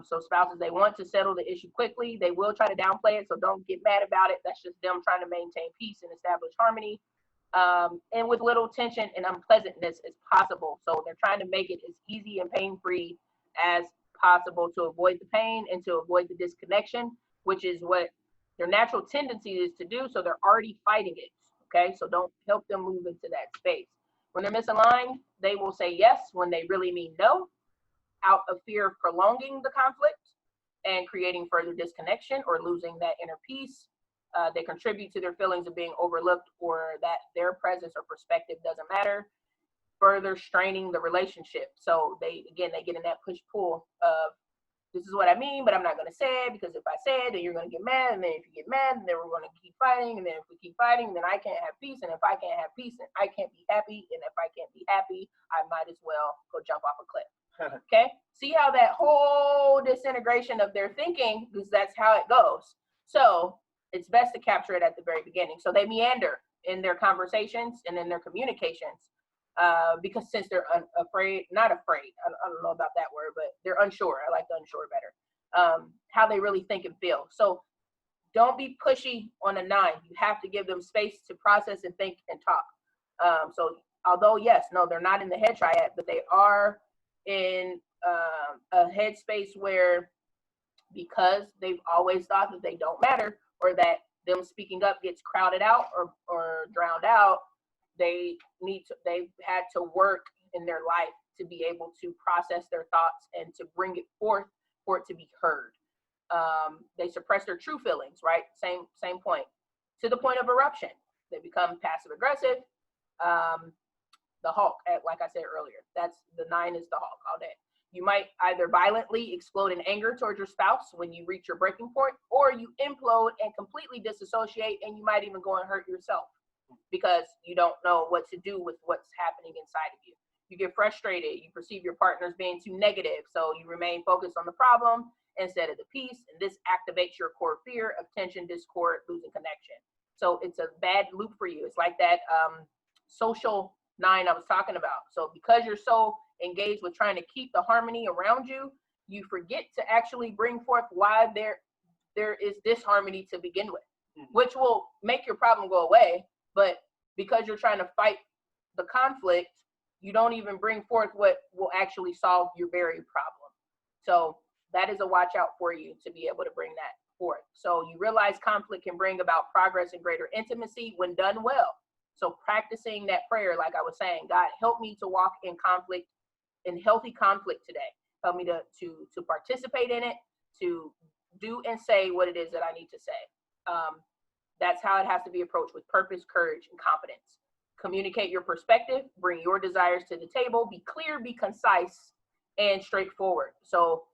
So spouses, they want to settle the issue quickly. They will try to downplay it, so don't get mad about it. That's just them trying to maintain peace and establish harmony, and with little tension and unpleasantness as possible. So they're trying to make it as easy and pain-free as possible to avoid the pain and to avoid the disconnection, which is what their natural tendency is to do. So they're already fighting it, okay? So don't help them move into that space. When they're misaligned, they will say yes when they really mean no, out of fear of prolonging the conflict and creating further disconnection or losing that inner peace. They contribute to their feelings of being overlooked or that their presence or perspective doesn't matter, further straining the relationship. So they get in that push-pull of, this is what I mean, but I'm not going to say it, because if I say it, then you're going to get mad. And then if you get mad, then we're going to keep fighting. And then if we keep fighting, then I can't have peace. And if I can't have peace, then I can't be happy. And if I can't be happy, I might as well go jump off a cliff. Okay, see how that whole disintegration of their thinking, because that's how it goes. So it's best to capture it at the very beginning. So they meander in their conversations and in their communications, because since they're not afraid, I don't know about that word, but they're unsure. I like the unsure better. How they really think and feel. So don't be pushy on a 9. You have to give them space to process and think and talk. So although, yes, no, they're not in the head triad, but they are in a headspace where, because they've always thought that they don't matter, or that them speaking up gets crowded out or drowned out, they've had to work in their life to be able to process their thoughts and to bring it forth for it to be heard. They suppress their true feelings, right? Same point, to the point of eruption. They become passive aggressive. The Hulk, like I said earlier, that's the 9 is the Hulk all day. You might either violently explode in anger towards your spouse when you reach your breaking point, or you implode and completely disassociate, and you might even go and hurt yourself because you don't know what to do with what's happening inside of you. You get frustrated. You perceive your partner as being too negative, so you remain focused on the problem instead of the peace, and this activates your core fear of tension, discord, losing connection. So it's a bad loop for you. It's like that social 9 I was talking about. So because you're so engaged with trying to keep the harmony around you, you forget to actually bring forth why there is disharmony to begin with, which will make your problem go away. But because you're trying to fight the conflict, you don't even bring forth what will actually solve your very problem. So that is a watch out for you to be able to bring that forth. So you realize conflict can bring about progress and greater intimacy when done well. So practicing that prayer, like I was saying, God, help me to walk in conflict, in healthy conflict today. Help me to participate in it, to do and say what it is that I need to say. That's how it has to be approached, with purpose, courage, and confidence. Communicate your perspective, bring your desires to the table, be clear, be concise, and straightforward. So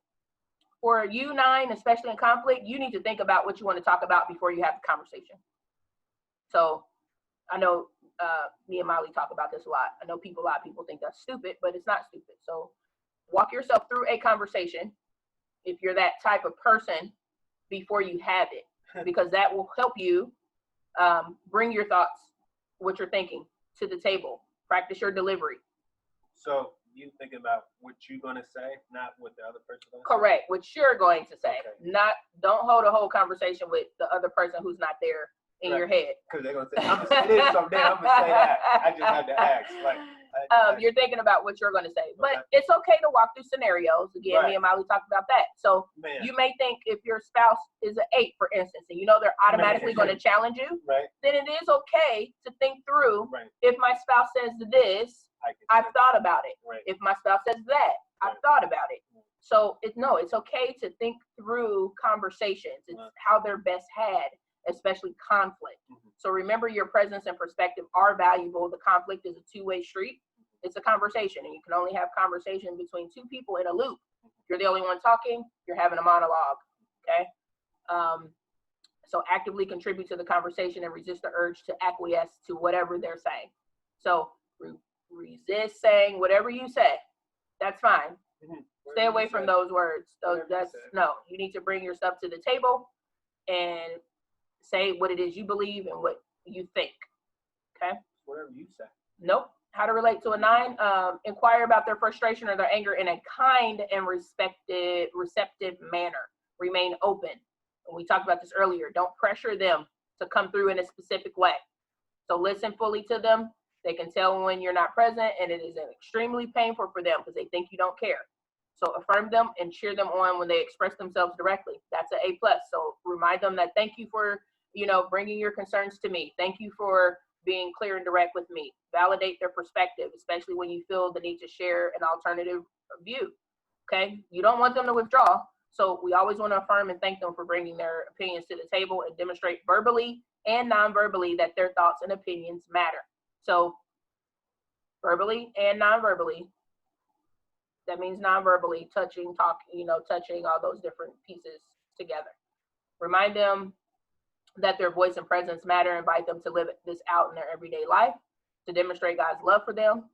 for you 9, especially in conflict, you need to think about what you want to talk about before you have the conversation. So I know me and Molly talk about this a lot. I know a lot of people think that's stupid, but it's not stupid. So walk yourself through a conversation if you're that type of person before you have it, because that will help you bring your thoughts, what you're thinking, to the table. Practice your delivery. So you thinking about what you're going to say, not what the other person going to say? Correct, what you're going to say. Okay. Don't hold a whole conversation with the other person who's not there in your head. Because they're going to say, I'm going to say this someday, I'm going to say that. I just had to ask. You're thinking about what you're going to say. But it's okay to walk through scenarios. Again, me and Molly talked about that. So you may think if your spouse is an 8, for instance, and you know they're automatically going to challenge you, then it is okay to think through, if my spouse says this, I've thought about it. If my spouse says that, I've thought about it. So it's okay to think through conversations. It's how they're best had, especially conflict. So remember, your presence and perspective are valuable. The conflict is a two-way street. It's a conversation, and you can only have conversation between 2 people in a loop. If you're the only one talking, you're having a monologue, okay? So actively contribute to the conversation and resist the urge to acquiesce to whatever they're saying. So resist saying whatever you say. That's fine. Stay away from those words. You need to bring your stuff to the table and say what it is you believe and what you think. Okay? Whatever you say. Nope. How to relate to a 9? Inquire about their frustration or their anger in a kind and receptive manner. Remain open. And we talked about this earlier. Don't pressure them to come through in a specific way. So listen fully to them. They can tell when you're not present, and it is extremely painful for them because they think you don't care. So affirm them and cheer them on when they express themselves directly. That's an A+. So remind them that thank you for, bringing your concerns to me. Thank you for being clear and direct with me. Validate their perspective, especially when you feel the need to share an alternative view. Okay? You don't want them to withdraw. So we always want to affirm and thank them for bringing their opinions to the table and demonstrate verbally and non-verbally that their thoughts and opinions matter. So verbally and non-verbally, that means non-verbally, touching, talking, touching, all those different pieces together. Remind them that their voice and presence matter. Invite them to live this out in their everyday life, to demonstrate God's love for them,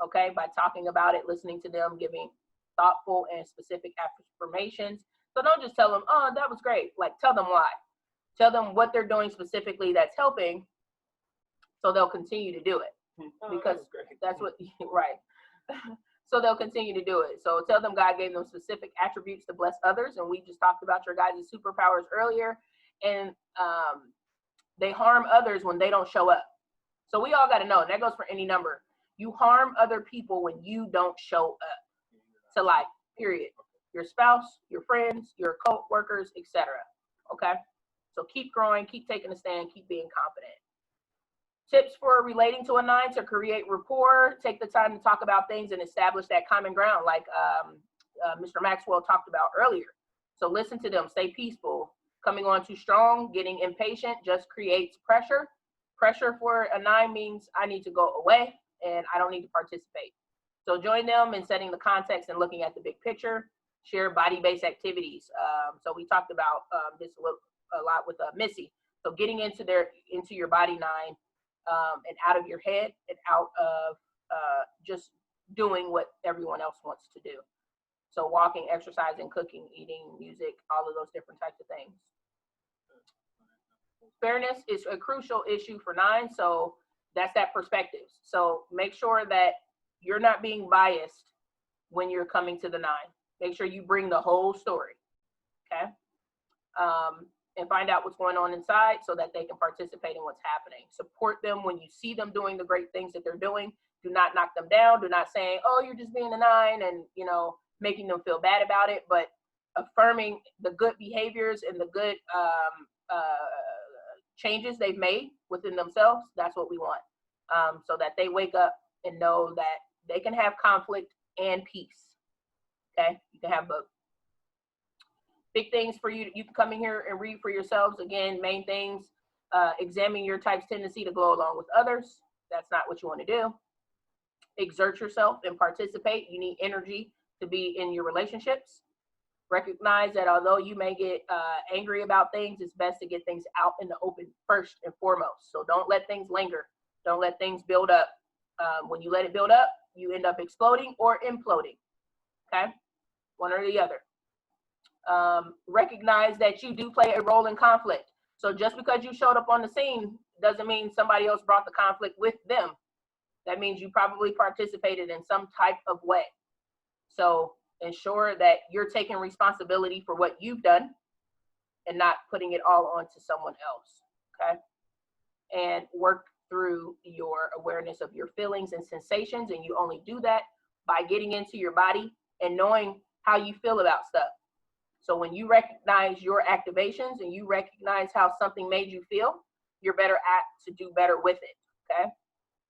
okay, by talking about it, listening to them, giving thoughtful and specific affirmations. So don't just tell them, oh, that was great. Like, tell them why. Tell them what they're doing specifically that's helping, so they'll continue to do it. Because that's what, right. So they'll continue to do it. So tell them God gave them specific attributes to bless others. And we just talked about your guys' superpowers earlier. And they harm others when they don't show up. So we all got to know, and that goes for any number. You harm other people when you don't show up to life, period. Your spouse, your friends, your co-workers, etc. Okay? So keep growing, keep taking a stand, keep being confident. Tips for relating to a 9: to create rapport, take the time to talk about things and establish that common ground, like Mr. Maxwell talked about earlier. So listen to them, stay peaceful. Coming on too strong, getting impatient just creates pressure. Pressure for a 9 means I need to go away and I don't need to participate. So join them in setting the context and looking at the big picture. Share body-based activities. So we talked about this a lot with Missy. So getting into your body 9 and out of your head and out of just doing what everyone else wants to do. So walking, exercising, cooking, eating, music, all of those different types of things. Fairness is a crucial issue for 9, so that's that perspective. So make sure that you're not being biased when you're coming to the 9. Make sure you bring the whole story, okay? And find out what's going on inside so that they can participate in what's happening. Support them when you see them doing the great things that they're doing. Do not knock them down. Do not say, oh, you're just being a 9 and, you know, making them feel bad about it, but affirming the good behaviors and the good changes they've made within themselves. That's what we want. So that they wake up and know that they can have conflict and peace. Okay, you can have both. Big things for you. You can come in here and read for yourselves. Again, main things, examine your type's tendency to go along with others. That's not what you want to do. Exert yourself and participate. You need energy to be in your relationships. Recognize that although you may get angry about things, it's best to get things out in the open first and foremost. So don't let things linger. Don't let things build up. When you let it build up, you end up exploding or imploding. Okay? One or the other. Recognize that you do play a role in conflict. So just because you showed up on the scene doesn't mean somebody else brought the conflict with them. That means you probably participated in some type of way. So ensure that you're taking responsibility for what you've done and not putting it all onto someone else, okay? And work through your awareness of your feelings and sensations, and you only do that by getting into your body and knowing how you feel about stuff. So when you recognize your activations and you recognize how something made you feel, you're better apt to do better with it, okay?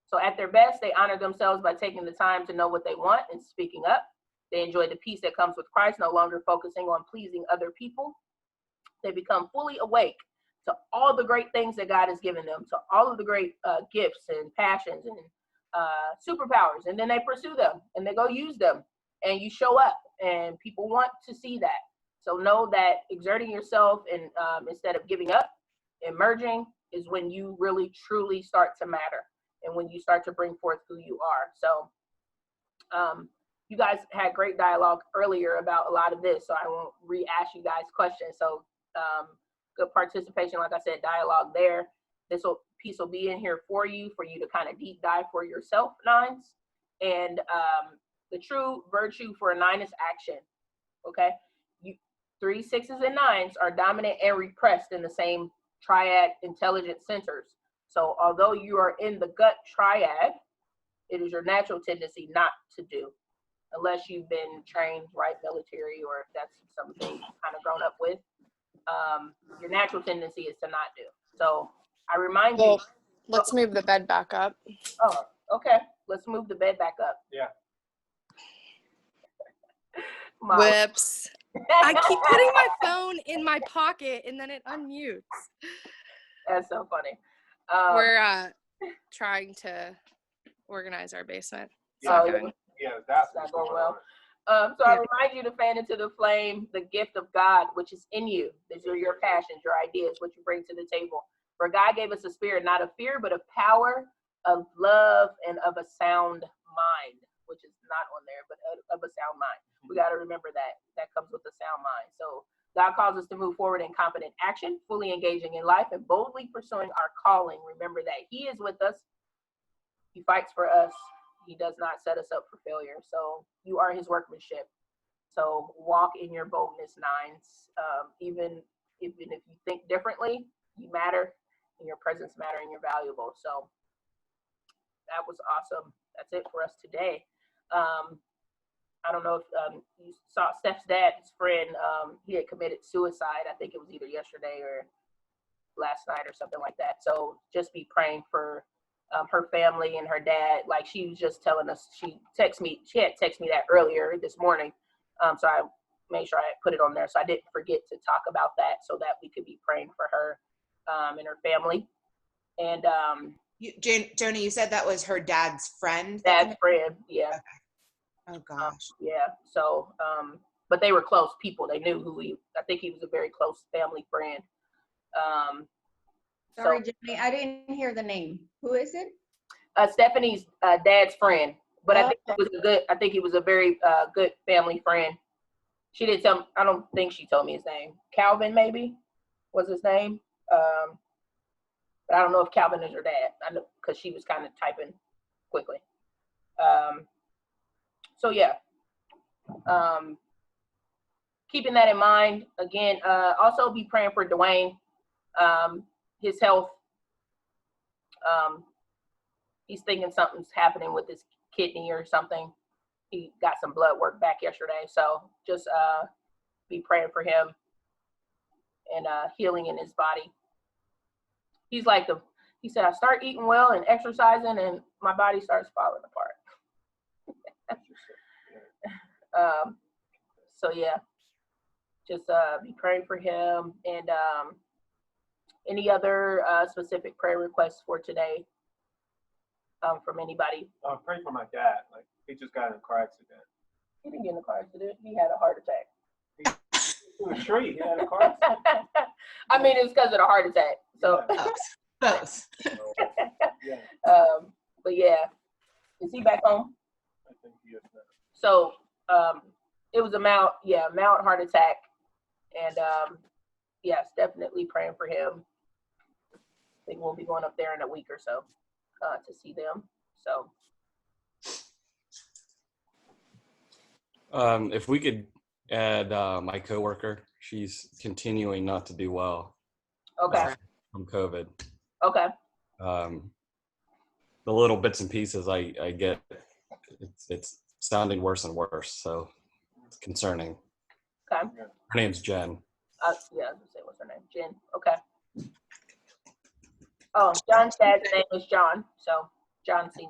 So at their best, they honor themselves by taking the time to know what they want and speaking up. They enjoy the peace that comes with Christ, no longer focusing on pleasing other people. They become fully awake to all the great things that God has given them, to all of the great gifts and passions and superpowers. And then they pursue them and they go use them. And you show up and people want to see that. So know that exerting yourself and instead of giving up, emerging is when you really truly start to matter and when you start to bring forth who you are. So you guys had great dialogue earlier about a lot of this, so I won't re-ask you guys questions. So good participation, like I said, dialogue there. This piece will be in here for you to kind of deep dive for yourself, 9s. And the true virtue for a 9 is action, okay? 3s, 6s, and 9s are dominant and repressed in the same triad intelligence centers. So although you are in the gut triad, it is your natural tendency not to do, unless you've been trained, right, military, or if that's something you've kind of grown up with. Your natural tendency is to not do. So I remind you. Let's move the bed back up. Oh, okay. Let's move the bed back up. Yeah. Whoops. I keep putting my phone in my pocket and then it unmutes. That's so funny. We're trying to organize our basement. That's not going well. So I remind you to fan into the flame the gift of God, which is in you. These are your passions, your ideas, what you bring to the table. For God gave us a spirit, not of fear, but of power, of love, and of a sound mind, which is not on there, but of a sound mind. We got to remember that. That comes with a sound mind. So God calls us to move forward in confident action, fully engaging in life, and boldly pursuing our calling. Remember that He is with us. He fights for us. He does not set us up for failure. So you are His workmanship. So walk in your boldness, 9s. Even if you think differently, you matter, and your presence matter, and you're valuable. So that was awesome. That's it for us today. I don't know if you saw Steph's dad's friend. He had committed suicide. I think it was either yesterday or last night or something like that. So just be praying for her family and her dad. Like she was just telling us, she had texted me that earlier this morning. So I made sure I put it on there so I didn't forget to talk about that so that we could be praying for her and her family. And Joni, you said that was her dad's friend? Dad's friend, yeah. Okay. Oh gosh. Yeah, so, but they were close people. They knew I think he was a very close family friend. Sorry, Jenny, I didn't hear the name. Who is it? Stephanie's dad's friend, but I think he was a very good family friend. She didn't tell me, I don't think she told me his name. Calvin maybe was his name. But I don't know if Calvin is her dad. I know because she was kind of typing quickly. So yeah. Keeping that in mind, again, also be praying for Dwayne, his health. He's thinking something's happening with his kidney or something. He got some blood work back yesterday. So just be praying for him and healing in his body. He's like he said, I start eating well and exercising and my body starts falling apart. So yeah, just be praying for him. And any other specific prayer requests for today from anybody? Pray for my dad. Like he just got in a car accident. He didn't get in a car accident. He had a heart attack. He was straight. He had a car accident. I mean, it's because of the heart attack. So, Both. Yeah. But yeah, is he back home? I think he is now. So, it was a mild heart attack, and yes, definitely praying for him. I think we'll be going up there in a week or so to see them. So, if we could add my coworker, she's continuing not to do well. Okay. From COVID. Okay. The little bits and pieces I get, it's sounding worse and worse. So it's concerning. Okay. Her name's Jen. Yeah, I was gonna say, what's her name? Jen. Okay. Oh, John's dad's name is John. So John Sr.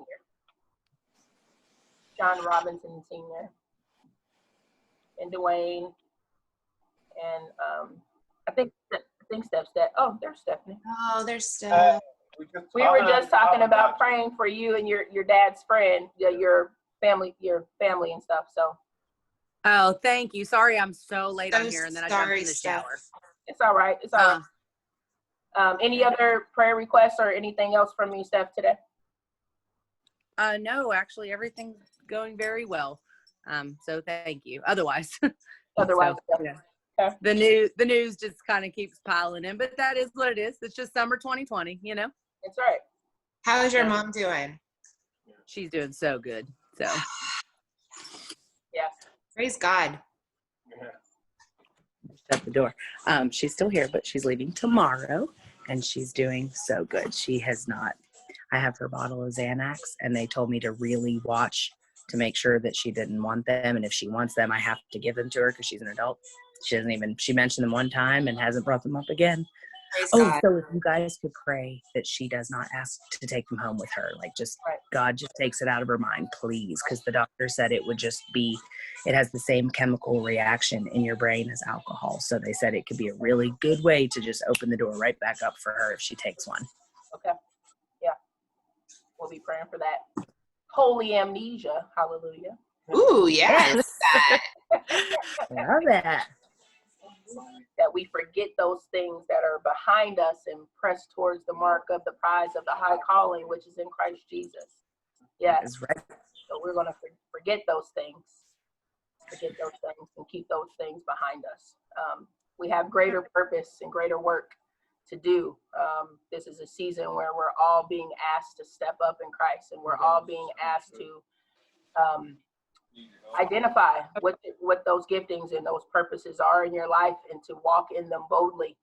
John Robinson Sr. and Dwayne. And I think Steph's dad. Oh, there's Stephanie. Oh, there's Steph. We were just talking about praying for you and your dad's friend, your family and stuff. So. Oh, thank you. Sorry, I'm so late So on here, and then I jumped in the Steph. shower. It's all right. It's all right. Any other prayer requests or anything else from you, Steph, today? No, actually, everything's going very well. So thank you. Otherwise, Otherwise, so, yeah. Okay. The news just kind of keeps piling in, but that is what it is. It's just summer 2020, you know. That's right. How is your mom doing? She's doing so good. So. Yeah. Praise God. Shut the door. She's still here, but she's leaving tomorrow, and she's doing so good. She has not. I have her bottle of Xanax, and they told me to really watch to make sure that she didn't want them, and if she wants them, I have to give them to her because she's an adult. She mentioned them one time and hasn't brought them up again. Praise Oh, God. so if you guys could pray that she does not ask to take them home with her, like just God just takes it out of her mind, please, because the doctor said it would just be, it has the same chemical reaction in your brain as alcohol. So they said it could be a really good way to just open the door right back up for her if she takes one. Okay. Yeah. We'll be praying for that. Holy amnesia. Hallelujah. Ooh, yes. Love that. That we forget those things that are behind us and press towards the mark of the prize of the high calling, which is in Christ Jesus. Yes. Right. So we're going to forget those things. Forget those things and keep those things behind us. We have greater purpose and greater work to do. This is a season where we're all being asked to step up in Christ, and we're all being asked to identify what those giftings and those purposes are in your life and to walk in them boldly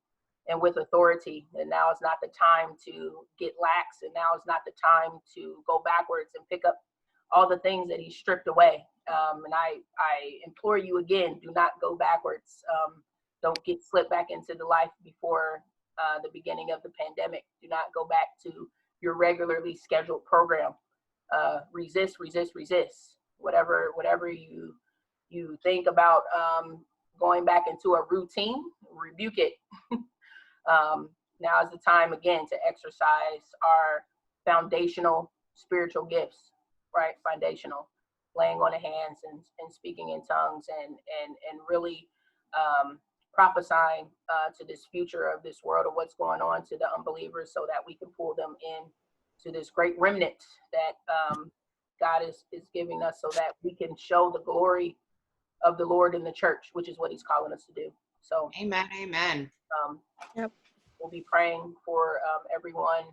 and with authority. And now is not the time to get lax, and now is not the time to go backwards and pick up all the things that he stripped away. And I implore you again, do not go backwards. Don't get slipped back into the life before the beginning of the pandemic. Do not go back to your regularly scheduled program. Resist, resist, resist. Whatever you think about going back into a routine, rebuke it. Now is the time again to exercise our foundational spiritual gifts, right? Foundational, laying on the hands and speaking in tongues and really prophesying to this future of this world of what's going on to the unbelievers, so that we can pull them in to this great remnant that God is giving us, so that we can show the glory of the Lord in the church, which is what he's calling us to do. So Amen. Amen. Yep. We'll be praying for everyone,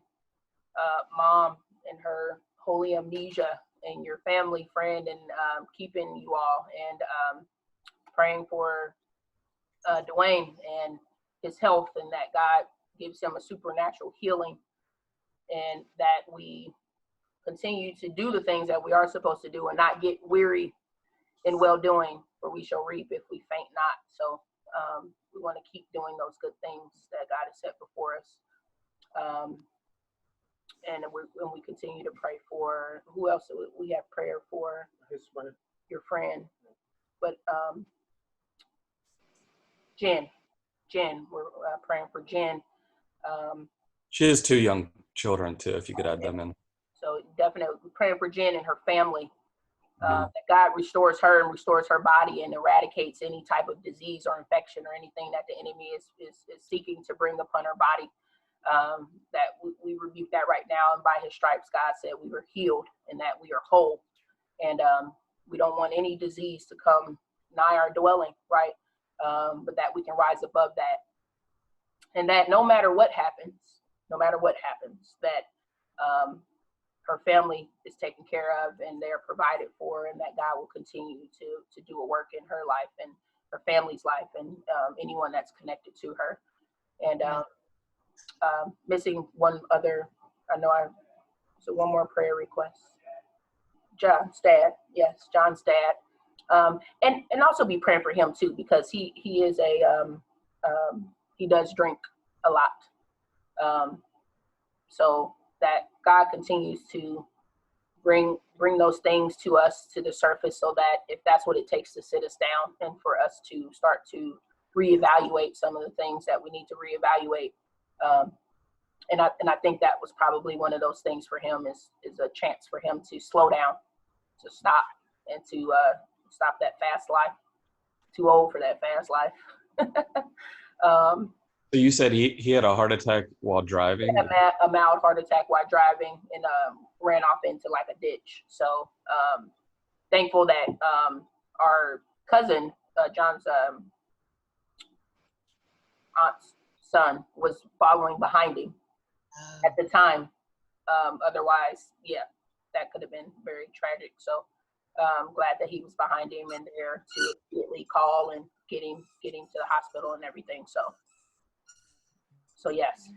mom and her holy amnesia, and your family, friend, and keeping you all, and praying for Dwayne and his health, and that God gives him a supernatural healing, and that we continue to do the things that we are supposed to do and not get weary in well-doing, for we shall reap if we faint not. So we want to keep doing those good things that God has set before us. And we continue to pray for, who else we have prayer for? His friend. Your friend. But Jen, we're praying for Jen. She has 2 young children too, if you could add them in. So definitely praying for Jen and her family. That God restores her and restores her body and eradicates any type of disease or infection or anything that the enemy is seeking to bring upon her body. That we rebuke that right now, and by his stripes, God said we were healed and that we are whole. And we don't want any disease to come nigh our dwelling, right? But that we can rise above that. And that no matter what happens, that her family is taken care of and they're provided for, and that God will continue to do a work in her life and her family's life, and anyone that's connected to her. And missing one other, so one more prayer request. John's dad, yes, John's dad. And also be praying for him too, because he is he does drink a lot. So that God continues to bring those things to us to the surface, so that if that's what it takes to sit us down and for us to start to reevaluate some of the things that we need to reevaluate. And I think that was probably one of those things for him, is a chance for him to slow down, to stop, and to stop that fast life. Too old for that fast life. So you said he had a heart attack while driving? A mild heart attack while driving, and ran off into like a ditch. So thankful that our cousin, John's aunt's son, was following behind him at the time. Otherwise, yeah, that could have been very tragic. So I'm glad that he was behind him and there to immediately call and get him to the hospital and everything. So yes,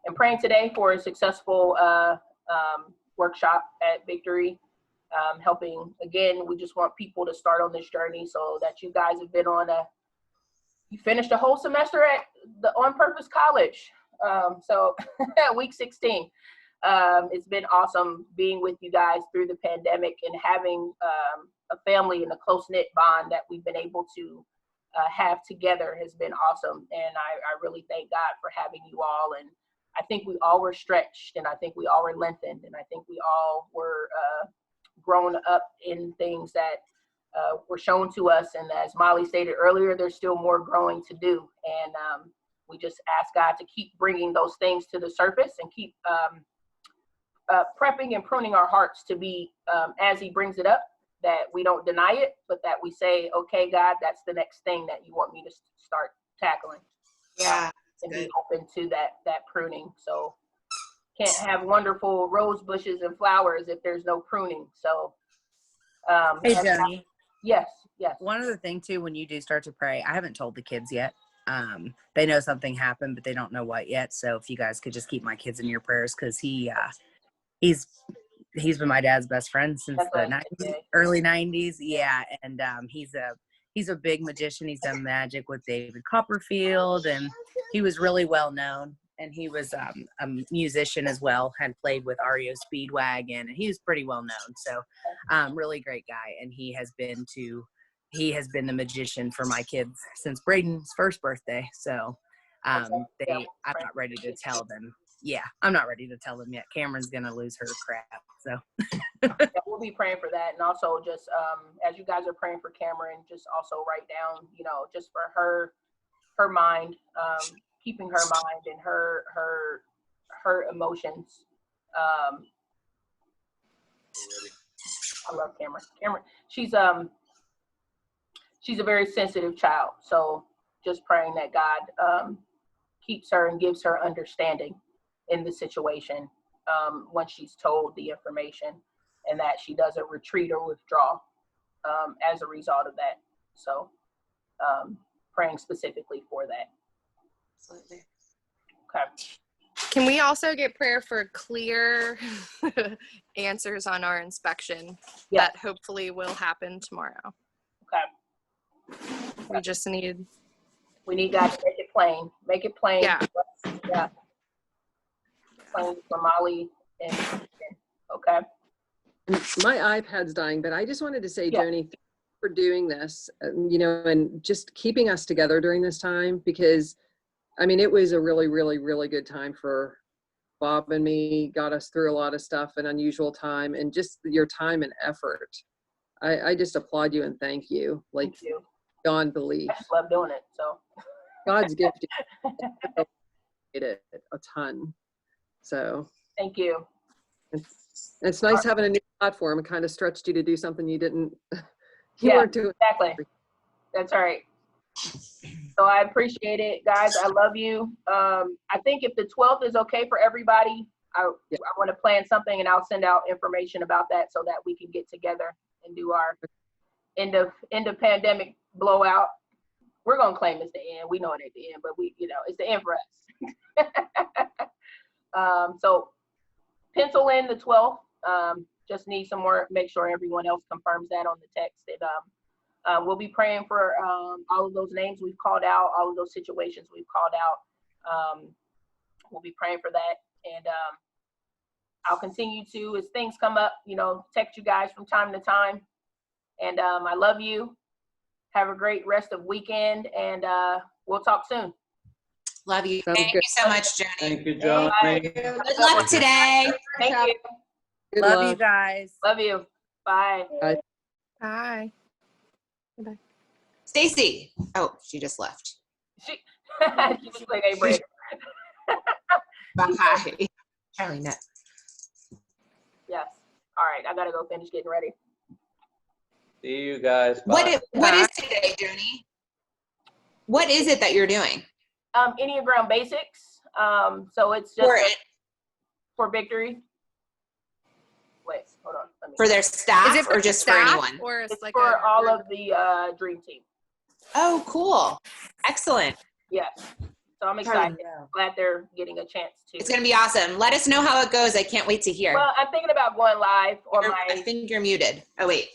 and praying today for a successful workshop at Victory, helping, again, we just want people to start on this journey, so that you guys have been you finished a whole semester at the On Purpose College. So week 16. It's been awesome being with you guys through the pandemic, and having a family and a close-knit bond that we've been able to have together has been awesome. And I really thank God for having you all. And I think we all were stretched, and I think we all were lengthened, and I think we all were grown up in things that were shown to us. And as Molly stated earlier, there's still more growing to do. And we just ask God to keep bringing those things to the surface, and keep prepping and pruning our hearts to be, as he brings it up, that we don't deny it, but that we say, okay, God, that's the next thing that you want me to start tackling. Yeah. And be open to that pruning. So can't have wonderful rose bushes and flowers if there's no pruning. So Hey, Joni. Yes. One other thing too, when you do start to pray, I haven't told the kids yet. They know something happened, but they don't know what yet. So if you guys could just keep my kids in your prayers, because he's been my dad's best friend since the early 90s. Yeah. And he's a big magician. He's done magic with David Copperfield, and he was really well known. and he was a musician as well, had played with REO Speedwagon, and he was pretty well known. So really great guy. And he has been the magician for my kids since Braden's first birthday. So I'm not ready to tell them. Yeah, I'm not ready to tell them yet. Cameron's going to lose her crap. So Yeah, we'll be praying for that. And also just as you guys are praying for Cameron, just also write down, just for her mind, keeping her mind and her emotions. I love Cameron. She's a very sensitive child. So just praying that God keeps her and gives her understanding in the situation when she's told the information, and that she doesn't retreat or withdraw as a result of that. So praying specifically for that. Absolutely. Okay. Can we also get prayer for clear answers on our inspection that hopefully will happen tomorrow? Okay. We need God to make it plain. Make it plain. Yeah. Yeah. Plain for Molly and okay. My iPad's dying, but I just wanted to say, Joni, thank you for doing this, and just keeping us together during this time, because I mean, it was a really, really, really good time for Bob and me, got us through a lot of stuff, an unusual time, and just your time and effort. I just applaud you and thank you. Thank you. Beyond belief. I just love doing it. So God's gift. It a ton. So thank you. It's nice having a new platform. It kind of stretched you to do something you weren't doing. Exactly. That's right. So I appreciate it, guys. I love you. I think if the 12th is okay for everybody, I want to plan something, and I'll send out information about that so that we can get together and do our end of pandemic blowout. We're gonna claim it's the end. We know it at the end, but it's the end for us. So pencil in the 12th. Just need some more. Make sure everyone else confirms that on the text. And we'll be praying for all of those names we've called out, all of those situations we've called out. We'll be praying for that, and I'll continue to, as things come up, text you guys from time to time. And I love you. Have a great rest of weekend, and we'll talk soon. Love you. Sounds Thank good. you so much, Joni. Thank you, Johnny. Good luck today. Thank you. Good Love luck. you guys. Love you. Bye. Bye. Bye. Stacy. Oh, she just left. She just like, hey, break. Bye. Charlie, no. Yes. All right. I gotta go finish getting ready. See you guys. What Bye. is today, Joni? What is it that you're doing? Enneagram Basics. So it's just for victory. Wait, hold on. For their staff, Is it or just for anyone? Or It's like for all of the dream team. Oh, cool. Excellent. Yes. So I'm excited. Glad they're getting a chance to. It's going to be awesome. Let us know how it goes. I can't wait to hear. Well, I'm thinking about going live on I think you're muted. Oh, wait.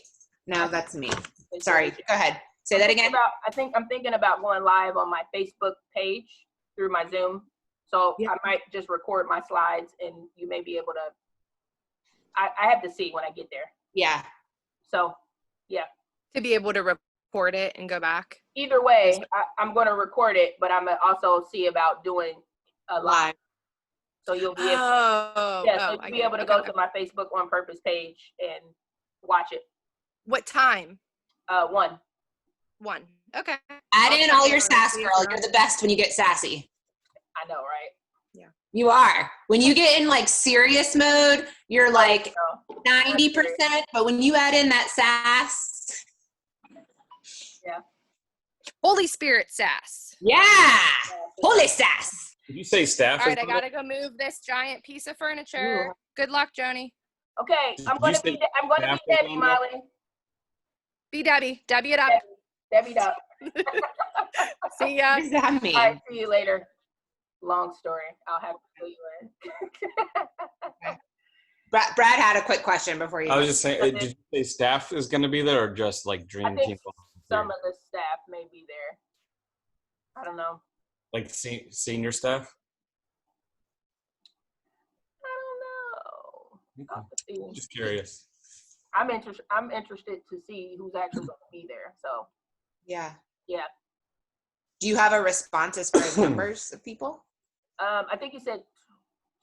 No, that's me. Sorry. Go ahead. Say that again. I'm thinking about going live on my Facebook page through my Zoom. So I might just record my slides, and you may be able to. I have to see when I get there. Yeah. So, yeah. To be able to record it and go back. Either way, I'm going to record it, but I'm going to also see about doing a live. So you'll be able to go to my Facebook On Purpose page and watch it. What time? 1. Okay. Add in all your sass, girl. You're the best when you get sassy. I know, right? Yeah. You are. When you get in like serious mode, you're like 90%, but when you add in that sass. Yeah. Holy Spirit sass. Yeah. Holy sass. Did you say staff? All right, I got to go move this giant piece of furniture. Ooh. Good luck, Joni. Okay, I'm going to be Debbie, Molly. Be Debbie. Debbie it up. Debbie it up. See ya. What does that mean? All right, see you later. Long story. I'll have to fill you in. Brad had a quick question before you. I was just saying, did you say staff is going to be there, or just like dream team? Some of the staff may be there. I don't know. Like senior staff? Just curious. I'm interested to see who's actually going to be there. So Yeah. yeah. Do you have a response as far as numbers of people? I think he said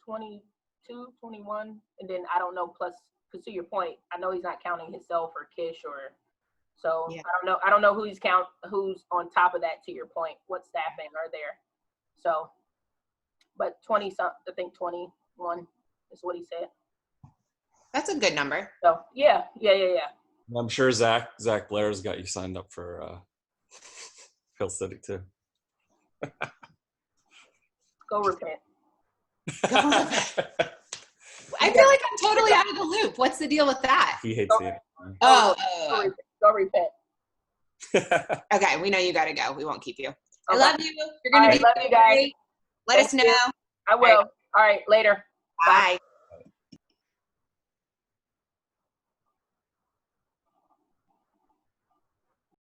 22, 21, and then I don't know. Plus, because to your point, I know he's not counting himself or Kish or. So Yeah. I don't know who's on top of that. To your point, what staffing are there? So, but 20 something, I think 21 is what he said. That's a good number. So yeah. I'm sure Zach Blair's got you signed up for Hill City too. Go repent. I feel like I'm totally out of the loop. What's the deal with that? He hates it. Oh. Go repent. Okay, we know you got to go. We won't keep you. I Okay. love you. You're gonna All right, be love you guys. great. Let us know. I will. All right, later. Bye.